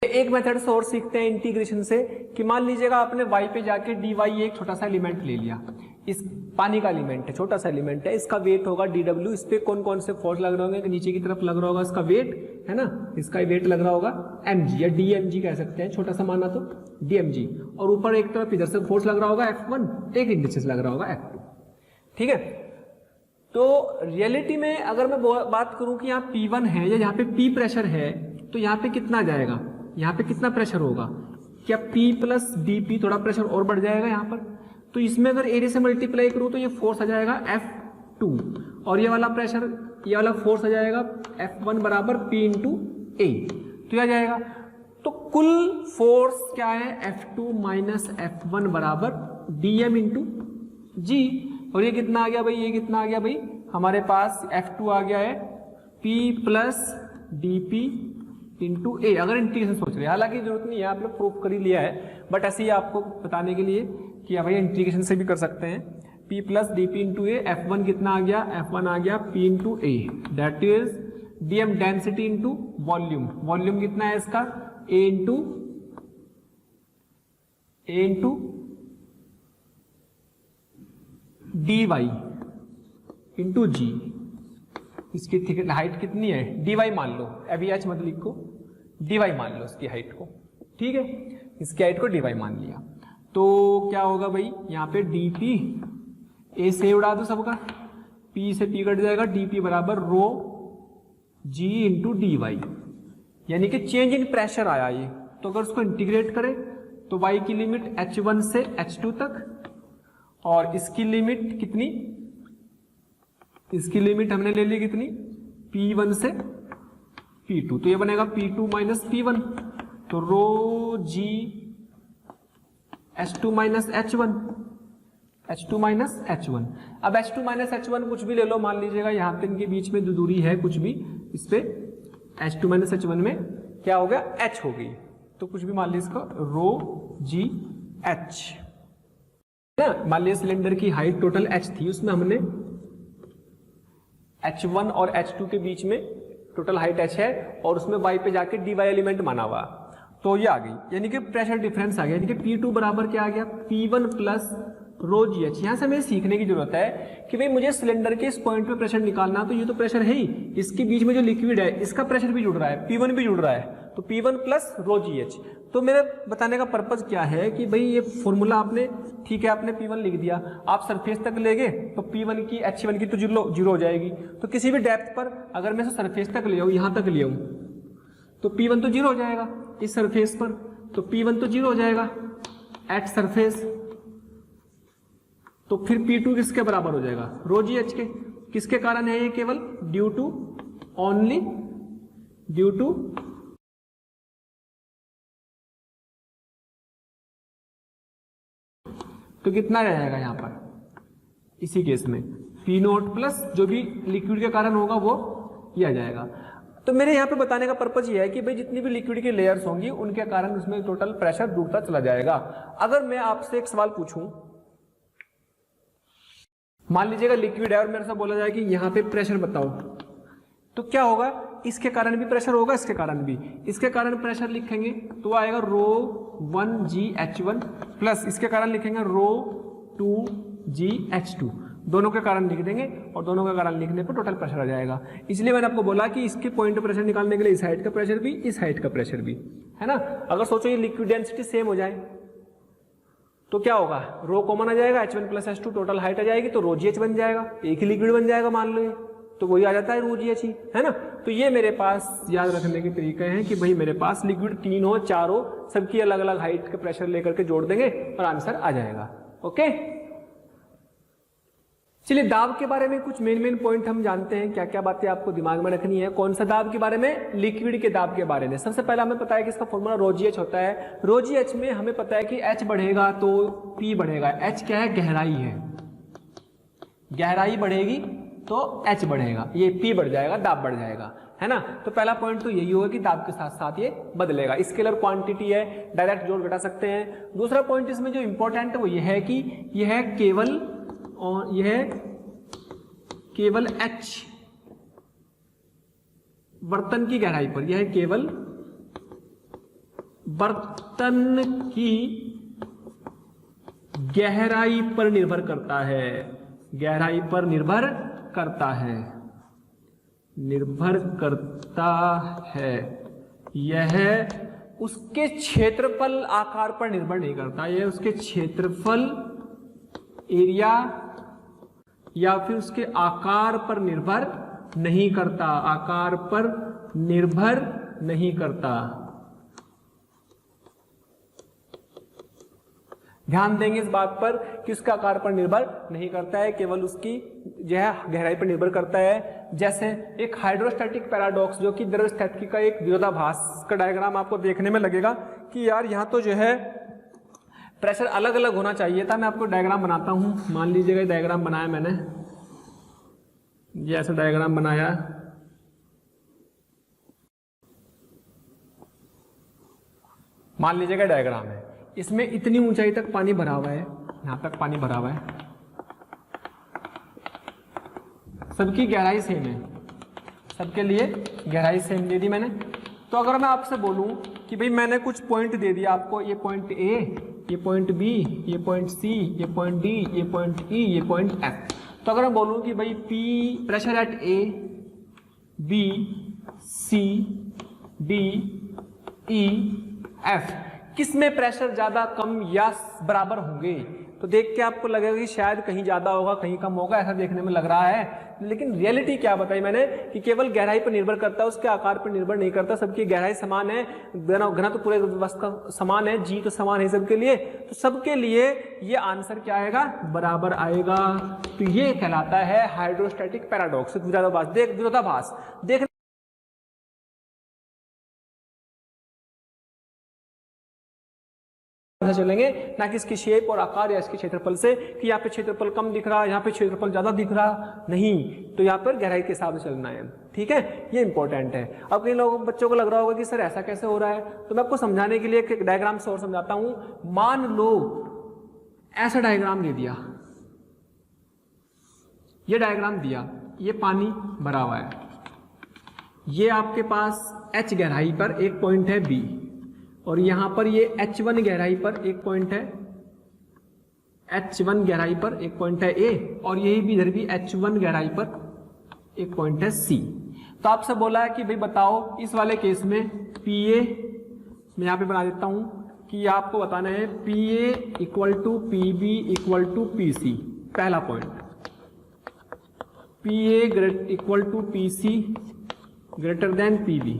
एक मेथड से और सीखते हैं इंटीग्रेशन से, कि मान लीजिएगा आपने y पे जाके dy एक छोटा सा एलिमेंट ले लिया, इस पानी का एलिमेंट है, छोटा सा एलिमेंट है, इसका वेट होगा dw, इस पे कौन कौन से फोर्स लग रहे होंगे, नीचे की तरफ लग रहा होगा इसका वेट, है ना, इसका वेट लग रहा होगा mg या dmg कह सकते हैं, छोटा सा माना तो dmg, और ऊपर एक तरफ इधर से फोर्स लग रहा होगा F1, एक नीचे से लग रहा होगा F2, ठीक है। तो रियलिटी में अगर मैं बात करूं कि यहाँ P1 है या यहाँ पे P प्रेशर है, तो यहाँ पे कितना जाएगा, यहाँ पे कितना प्रेशर होगा, क्या P प्लस dP, थोड़ा प्रेशर और बढ़ जाएगा यहाँ पर। तो इसमें अगर एरिया से मल्टीप्लाई करूँ तो ये फोर्स आ जाएगा F2, और ये वाला प्रेशर, ये वाला फोर्स आ जाएगा F1 बराबर P इंटू ए, तो आ जाएगा। तो कुल फोर्स क्या है, F2 माइनस F1 बराबर dm इंटू जी। और ये कितना आ गया भाई, ये कितना आ गया भाई, हमारे पास F2 आ गया है P प्लस dP इंटू ए। अगर इंटीग्रेशन सोच रहे हैं, हालांकि जरूरत नहीं है, आप लोग प्रूफ कर ही लिया है, बट ऐसे ही आपको बताने के लिए कि भाई इंटीग्रेशन से भी कर सकते हैं। P प्लस dP इंटू ए, F1 कितना आ गया, F1 आ गया P into A, that is dm density into volume, volume कितना है इसका, A इंटू dy इंटू जी। इसकी हाइट कितनी है, dy मान लो, अभी h मत लिखो, dy मान लो इसकी हाइट को, ठीक है, इसकी हाइट को dy मान लिया। तो क्या होगा भाई, यहाँ पे dp, a से उड़ा दो सबका, p से p कट जाएगा, dp बराबर रो g इंटू dy। यानी कि चेंज इन प्रेशर आया ये। तो अगर उसको इंटीग्रेट करें तो y की लिमिट h1 से h2 तक, और इसकी लिमिट कितनी, इसकी लिमिट हमने ले ली कितनी, P1 से P2, तो ये बनेगा P2 माइनस P1, तो रो जी H2 minus H1, H2 minus H1। अब H2 माइनस H1 कुछ भी ले लो, मान लीजिएगा यहाँ पे इनके बीच में जो दूरी है कुछ भी, इस पे H2 माइनस H1 में क्या हो गया, H हो गई, तो कुछ भी मान लीजिए इसको रो जी H ना। मान लीजिए सिलेंडर की हाइट टोटल H थी, उसमें हमने H1 और H2 के बीच में टोटल हाइट H है, और उसमें y पे जाके dy एलिमेंट माना हुआ, तो ये आ गई, यानी कि प्रेशर डिफरेंस आ गया, यानी कि P2 बराबर क्या आ गया, P1 प्लस रो जी एच। यहाँ से हमें सीखने की जरूरत है कि भाई मुझे सिलेंडर के इस पॉइंट पे प्रेशर निकालना, तो ये तो प्रेशर है ही, इसके बीच में जो लिक्विड है इसका प्रेशर भी जुड़ रहा है, P1 भी जुड़ रहा है, तो P1 प्लस रो जी एच। तो मेरे बताने का पर्पज क्या है कि भाई ये फॉर्मूला आपने, ठीक है आपने P1 लिख दिया, आप सरफेस तक ले गए तो P1 की H1 की तो जीरो हो जाएगी, तो किसी भी डेप्थ पर अगर मैं इसे सरफेस तक ले आऊँ, यहाँ तक ले आऊँ, तो P1 तो जीरो हो जाएगा इस सरफेस पर, तो P1 तो जीरो हो जाएगा एट सरफेस, तो फिर P2 किसके बराबर हो जाएगा, रो जी एच के। किसके कारण है ये, केवल due to, only due to तो कितना रहेगा यहाँ पर इसी केस में P नोट प्लस जो भी लिक्विड के कारण होगा वो किया जाएगा। तो मेरे यहाँ पे बताने का पर्पज ये है कि भाई जितनी भी लिक्विड की लेयर्स होंगी उनके कारण उसमें टोटल प्रेशर जुड़ता चला जाएगा। अगर मैं आपसे एक सवाल पूछूं, मान लीजिएगा लिक्विड है और मेरे से बोला जाए कि यहाँ पे प्रेशर बताओ, तो क्या होगा, इसके कारण भी प्रेशर होगा, इसके कारण भी, इसके कारण प्रेशर लिखेंगे तो आएगा रो 1GH1 प्लस इसके कारण लिखेंगे रो 2GH2, दोनों के कारण लिख देंगे और दोनों के कारण लिखने पर टोटल प्रेशर आ जाएगा। इसलिए मैंने आपको बोला कि इसके पॉइंट ऑफ प्रेशर निकालने के लिए इस हाइट का प्रेशर भी, इस हाइट का प्रेशर भी, है ना। अगर सोचो ये लिक्विड डेंसिटी सेम हो जाए तो क्या होगा, रो कॉमन आ जाएगा, H1 plus H2 total height आ जाएगी, तो रो GH बन जाएगा, एक ही लिक्विड बन जाएगा मान लो, तो वही आ जाता है रो GH ही, है ना। तो ये मेरे पास याद रखने के तरीके हैं कि भाई मेरे पास लिक्विड 3 हो 4 हो, सबकी अलग अलग हाइट का प्रेशर लेकर के जोड़ देंगे और आंसर आ जाएगा। ओके, चलिए दाब के बारे में कुछ मेन पॉइंट हम जानते हैं, क्या क्या बातें आपको दिमाग में रखनी है। कौन सा दाब के बारे में, लिक्विड के दाब के बारे में। सबसे पहले हमें पता है कि इसका फॉर्मूला रो जी एच होता है। रो जी एच में हमें पता है कि H बढ़ेगा तो P बढ़ेगा। H क्या है, गहराई है, गहराई बढ़ेगी तो H बढ़ेगा, ये P बढ़ जाएगा, दाब बढ़ जाएगा, है ना। तो पहला पॉइंट तो यही होगा कि दाब के साथ साथ ये बदलेगा। स्केलर क्वांटिटी है, डायरेक्ट जोड़ घटा सकते हैं। दूसरा पॉइंट इसमें जो इंपॉर्टेंट है वो ये है कि यह केवल और यह केवल H बर्तन की गहराई पर, यह केवल बर्तन की गहराई पर निर्भर करता है, गहराई पर निर्भर करता है, निर्भर करता है। यह उसके क्षेत्रफल आकार पर निर्भर नहीं करता, यह उसके क्षेत्रफल एरिया या फिर उसके आकार पर निर्भर नहीं करता, आकार पर निर्भर नहीं करता। ध्यान देंगे इस बात पर कि उसका आकार पर निर्भर नहीं करता है, केवल उसकी जो है गहराई पर निर्भर करता है। जैसे एक हाइड्रोस्टैटिक पैराडॉक्स जो कि द्रवस्थिति का एक विरोधाभास का डायग्राम आपको देखने में लगेगा कि यार यहाँ तो जो है प्रेशर अलग अलग होना चाहिए था। मैं आपको डायग्राम बनाता हूं, मान लीजिएगा ये डायग्राम बनाया मैंने, ये ऐसा डायग्राम बनाया, मान लीजिएगा डायग्राम है, इसमें इतनी ऊंचाई तक पानी भरा हुआ है, यहां तक पानी भरा हुआ है, सबकी गहराई सेम है, सबके लिए गहराई सेम दे दी मैंने। तो अगर मैं आपसे बोलूं कि भाई मैंने कुछ पॉइंट दे दिया आपको, ये पॉइंट ए, ये पॉइंट बी, ये पॉइंट सी, ये पॉइंट डी, ये पॉइंट ई, ये पॉइंट एफ, तो अगर मैं बोलूं कि भाई P pressure at A, B, C, D, E, F, किस में प्रेशर ज्यादा कम या बराबर होंगे, तो तो देख के आपको लगेगा कि शायद कहीं ज्यादा होगा कहीं कम होगा, ऐसा देखने में लग रहा है, लेकिन रियलिटी क्या बताई मैंने कि केवल गहराई पर निर्भर करता है, उसके आकार पर निर्भर नहीं करता। सबकी गहराई समान है, घना तो पूरे वस्तु का समान है, जी तो समान है सबके लिए, तो सबके लिए ये आंसर क्या आएगा, बराबर आएगा। तो ये कहलाता है हाइड्रोस्टैटिक पैराडॉक्स, विरोधाभास। देख चलेंगे ना कि इसकी शेप और आकार या इसके क्षेत्रफल से कि यहाँ पे क्षेत्रफल कम दिख रहा है, यहाँ पे क्षेत्रफल ज्यादा दिख रहा, नहीं, तो यहाँ पर गहराई के हिसाब से चलना है, ठीक है, ये इंपॉर्टेंट है। अब कई लोगों बच्चों को लग रहा होगा कि सर ऐसा कैसे हो रहा है, तो मैं आपको समझाने के लिए एक डायग्राम से और समझाता हूं। मान लो ऐसा डायग्राम दे दिया, ये डायग्राम दिया, ये पानी भरा हुआ है, ये आपके पास h गहराई पर एक पॉइंट है B, और यहां पर ये H1 गहराई पर एक पॉइंट है, H1 गहराई पर एक पॉइंट है A, और यही भी इधर भी H1 गहराई पर एक पॉइंट है C। तो आपसे बोला है कि भाई बताओ इस वाले केस में PA, मैं यहां पे बना देता हूं कि आपको बताना है PA equal to PB equal to PC। पहला point PA equal to PC greater than PB,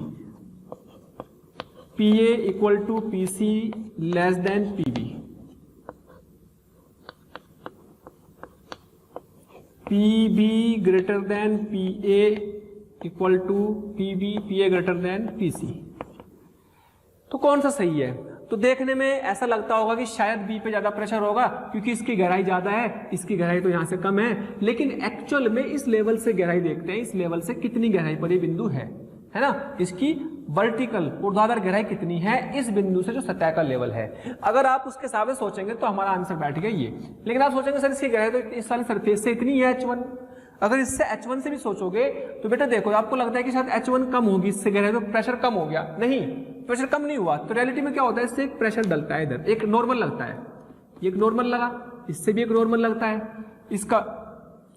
PA equal to PC less than PB, PB greater than PA equal to PB, PA greater than PC। तो कौन सा सही है? तो देखने में ऐसा लगता होगा कि शायद बी पे ज्यादा प्रेशर होगा क्योंकि इसकी गहराई ज्यादा है, इसकी गहराई तो यहां से कम है, लेकिन एक्चुअल में इस लेवल से गहराई देखते हैं, इस लेवल से कितनी गहराई पर ये बिंदु है ना, इसकी वर्टिकल ऊर्ध्वाधर गहराई कितनी है इस बिंदु से जो सतह का लेवल है। अगर आप उसके हिसाब से सोचेंगे तो हमारा आंसर बैठ गया ये, लेकिन आप सोचेंगे सर इसकी गहराई तो इस वाली सरफेस से इतनी है H1, अगर इससे H1 से भी सोचोगे तो बेटा देखो आपको लगता है कि शायद H1 कम होगी इससे गहराई, तो प्रेशर कम हो गया, नहीं, प्रेशर कम नहीं हुआ। तो रियलिटी में क्या होता है, इससे एक प्रेशर डलता है, इधर एक नॉर्मल लगता है, ये एक नॉर्मल लगा, इससे भी एक नॉर्मल लगता है, इसका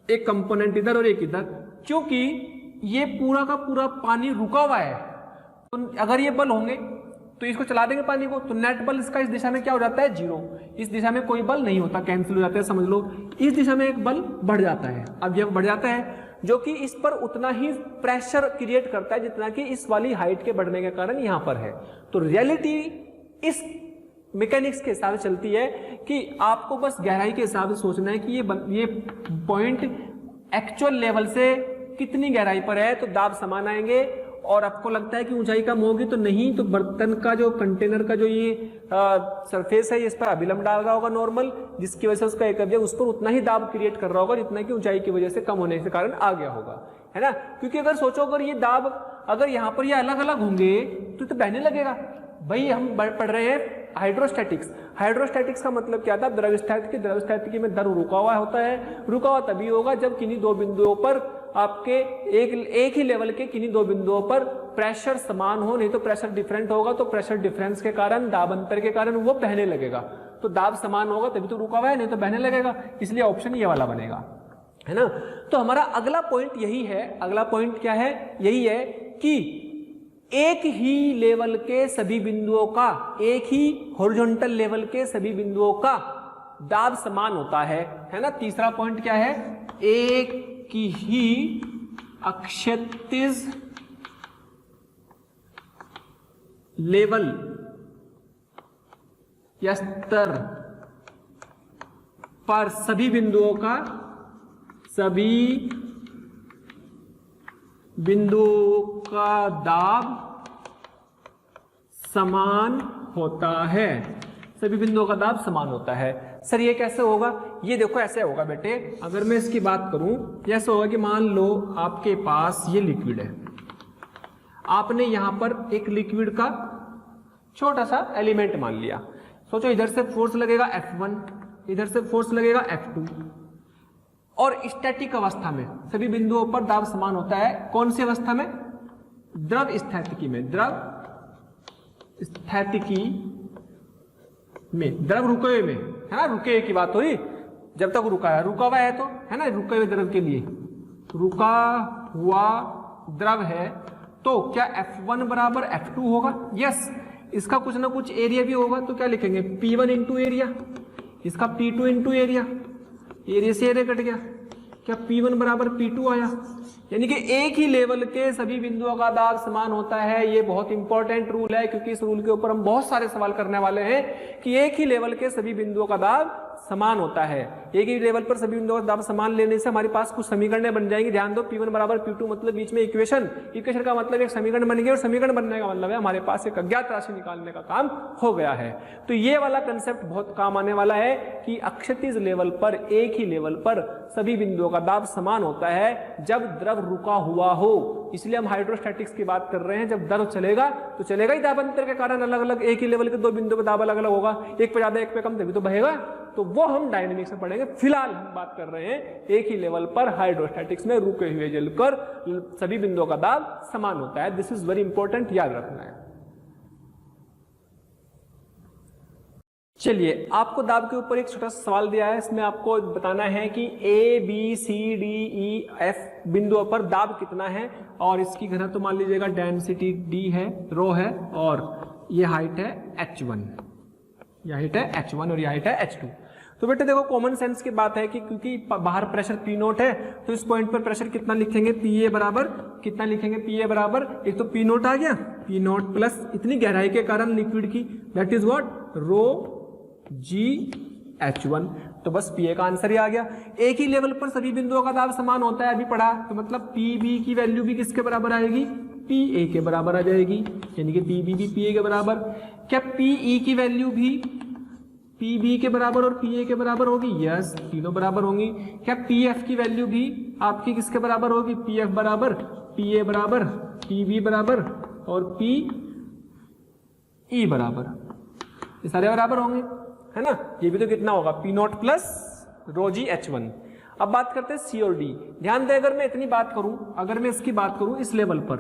एक कंपोनेंट इधर और एक इधर, क्योंकि ये पूरा का पूरा पानी रुका हुआ है। तो अगर ये बल होंगे तो इसको चला देंगे पानी को, तो नेट बल इसका इस दिशा में क्या हो जाता है, जीरो। इस दिशा में कोई बल नहीं होता, कैंसिल हो जाता है, समझ लो। इस दिशा में एक बल बढ़ जाता है, अब यह बढ़ जाता है जो कि इस पर उतना ही प्रेशर क्रिएट करता है जितना कि इस वाली हाइट के बढ़ने के कारण यहां पर है। तो रियलिटी इस मैकेनिक्स के हिसाब से चलती है कि आपको बस गहराई के हिसाब से सोचना है कि ये पॉइंट एक्चुअल लेवल से कितनी गहराई पर है, तो दाब समान आएंगे। और आपको लगता है कि ऊंचाई कम होगी, तो नहीं, तो बर्तन का जो कंटेनर का जो ये सरफेस है इस पर अभिलंब डाल रहा होगा नॉर्मल, जिसकी वजह से उसका एक उस पर उतना ही दाब क्रिएट कर रहा होगा जितना कि ऊंचाई की वजह से कम होने के कारण आ गया होगा, है ना। क्योंकि अगर सोचो अगर ये दाब अगर यहाँ पर ये अलग अलग होंगे तो बहने लगेगा। भाई हम पढ़ रहे हैं हाइड्रोस्टैटिक्स, हाइड्रोस्टैटिक्स का मतलब क्या था, द्रवस्थैतिकी, द्रवस्थैतिकी में द्रव रुका हुआ होता है, रुका हुआ तभी होगा जब किन्हीं दो बिंदुओं पर आपके एक ही लेवल के किन्हीं दो बिंदुओं पर प्रेशर समान हो, नहीं तो प्रेशर डिफरेंट होगा, तो प्रेशर डिफरेंस के कारण, दाब अंतर के कारण वो बहने लगेगा। तो दाब समान होगा तभी तो रुका हुआ है, नहीं तो बहने लगेगा, इसलिए ऑप्शन ये वाला बनेगा, है ना। तो हमारा अगला पॉइंट यही है, अगला पॉइंट क्या है, यही है कि एक ही लेवल के सभी बिंदुओं का, एक ही हॉरिजॉन्टल लेवल के सभी बिंदुओं का दाब समान होता है ना। तीसरा पॉइंट क्या है, एक की ही अक्षैतिज लेवल या स्तर पर सभी बिंदुओं का दाब समान होता है, सभी बिंदुओं का दाब समान होता है। सर ये कैसे होगा, ये देखो ऐसे होगा बेटे, अगर मैं इसकी बात करूं ऐसे होगा कि मान लो आपके पास ये लिक्विड है, आपने यहां पर एक लिक्विड का छोटा सा एलिमेंट मान लिया। सोचो इधर से फोर्स लगेगा F1, इधर से फोर्स लगेगा F2, और स्टैटिक अवस्था में सभी बिंदुओं पर दाब समान होता है। कौन सी अवस्था में, द्रव स्थितिकी में, द्रव स्थितिकी में, द्रव रुके हुए में, है ना, रुके हुए की बात हुई, जब तक रुका हुआ है तो, है ना, रुके हुए द्रव के लिए रुका हुआ द्रव है, तो क्या F1 बराबर F2 होगा, यस। इसका कुछ ना कुछ एरिया भी होगा, तो क्या लिखेंगे P1 इंटू एरिया, इसका P2 इंटू एरिया, एरिया से एरिया कट गया, क्या P1 बराबर P2 आया। यानी कि एक ही लेवल के सभी बिंदुओं का दाब समान होता है। ये बहुत इंपॉर्टेंट रूल है, क्योंकि इस रूल के ऊपर हम बहुत सारे सवाल करने वाले हैं कि एक ही लेवल के सभी बिंदुओं का दाब समान होता है। एक ही लेवल पर सभी बिंदुओं का दाब समान लेने से हमारे पास कुछ समीकरणें बन जाएंगी। ध्यान दो, P1 बराबर P2 मतलब बीच में इक्वेशन, इक्वेशन का मतलब एक समीकरण बन गया, और समीकरण बनने का मतलब है हमारे पास एक अज्ञात राशि निकालने का काम हो गया है। तो ये वाला कंसेप्ट बहुत काम आने वाला है कि अक्षैतिज लेवल पर, एक ही लेवल पर सभी बिंदुओं का दाब समान होता है जब द्रव रुका हुआ हो। इसलिए हम हाइड्रोस्टैटिक्स की बात कर रहे हैं। जब द्रव चलेगा तो चलेगा ही, दाबांतर के कारण अलग अलग एक ही लेवल के दो बिंदुओं पर दाब अलग अलग होगा, एक पे ज्यादा एक पे कम, तभी तो बहेगा। तो वो हम डायनेमिक्स में पढ़ेंगे। फिलहाल हम बात कर रहे हैं एक ही लेवल पर हाइड्रोस्टैटिक्स में रुके हुए जल पर सभी बिंदुओं का दाब समान होता है। दिस इज वेरी इंपॉर्टेंट, याद रखना है। चलिए, आपको दाब के ऊपर एक छोटा सा सवाल दिया है, इसमें आपको बताना है कि A B C D E F बिंदुओं पर दाब कितना है, और इसकी घनत्व मान लीजिएगा डेंसिटी D है, रो है, और ये हाइट है H1, ये हाइट है H1 और ये हाइट है H2। तो बेटे देखो, कॉमन सेंस की बात है कि क्योंकि बाहर प्रेशर P0 है, तो इस पॉइंट पर प्रेशर कितना लिखेंगे, PA बराबर कितना लिखेंगे, PA बराबर एक तो P0 आ गया, P0 प्लस इतनी गहराई के कारण लिक्विड की, that is what, rho G H1। तो बस PA का आंसर ही आ गया। एक ही लेवल पर सभी बिंदुओं का दाब समान होता है, अभी पढ़ा, तो मतलब PB की वैल्यू भी किसके बराबर आएगी, PA के बराबर आ जाएगी, यानी कि PB भी PA के बराबर। क्या PE की वैल्यू भी PB के बराबर और PA के बराबर होगी, यस, तीनों बराबर होंगी। क्या PF की वैल्यू भी आपकी किसके बराबर होगी, PF बराबर PA बराबर PB बराबर और PE बराबर, ये सारे बराबर होंगे, है ना। ये भी तो कितना होगा, P0 प्लस रो G H1। अब बात करते हैं C और D। ध्यान दे, अगर मैं इतनी बात करूं, अगर मैं इसकी बात करूं, इस लेवल पर,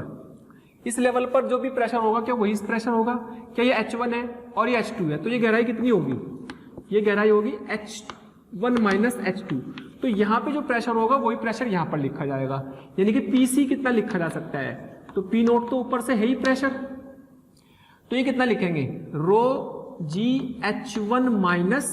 इस लेवल पर जो भी प्रेशर होगा, क्या वही प्रेशर होगा, क्या ये H1 है और ये H2 है, तो ये गहराई कितनी होगी, ये गहराई होगी H1 माइनस H2। तो यहाँ पे जो प्रेशर होगा वही प्रेशर यहाँ पर लिखा जाएगा, यानी कि PC कितना लिखा जा सकता है, तो P0 तो ऊपर से है ही प्रेशर, तो ये कितना लिखेंगे, रो G H1 माइनस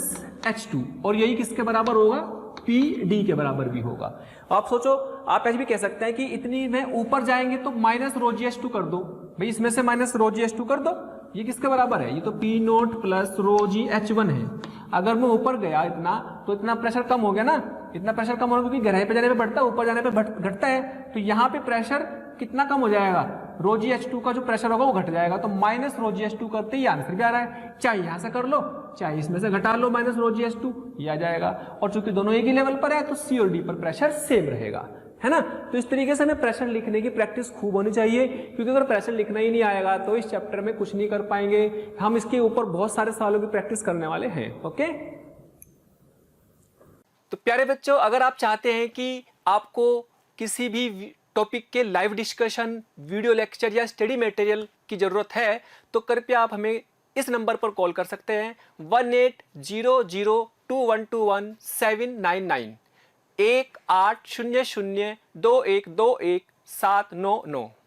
H2, और यही किसके बराबर होगा, PD के बराबर भी होगा। आप सोचो, आप ऐसे भी कह सकते हैं कि इतनी में ऊपर जाएंगे तो माइनस रो G H2 कर दो, भाई इसमें से माइनस रो G H2 कर दो, ये किसके बराबर है, ये तो P0 प्लस रो G H1 है। अगर मैं ऊपर गया इतना, तो इतना प्रेशर कम हो गया ना, इतना प्रेशर कम हो गया, क्योंकि गहराई पे जाने पे बढ़ता है, ऊपर जाने पे घटता है, तो यहाँ पे प्रेशर कितना कम हो जाएगा, रो G H2 का जो प्रेशर होगा वो घट जाएगा, तो माइनस रो G H2 करते ही आंसर भी आ रहा है। चाहे यहाँ से कर लो, चाहे इसमें से घटा लो माइनस रो G H2, ये आ जाएगा। और चूंकि दोनों एक ही लेवल पर है, तो C और D पर प्रेशर सेम रहेगा, है ना। तो इस तरीके से हमें प्रेशर लिखने की प्रैक्टिस खूब होनी चाहिए, क्योंकि अगर प्रेशर लिखना ही नहीं आएगा तो इस चैप्टर में कुछ नहीं कर पाएंगे। हम इसके ऊपर बहुत सारे सवालों की प्रैक्टिस करने वाले हैं। ओके, तो प्यारे बच्चों, अगर आप चाहते हैं कि आपको किसी भी टॉपिक के लाइव डिस्कशन, वीडियो लेक्चर या स्टडी मटेरियल की जरूरत है, तो कृपया आप हमें इस नंबर पर कॉल कर सकते हैं 18002121 799 18002121 799।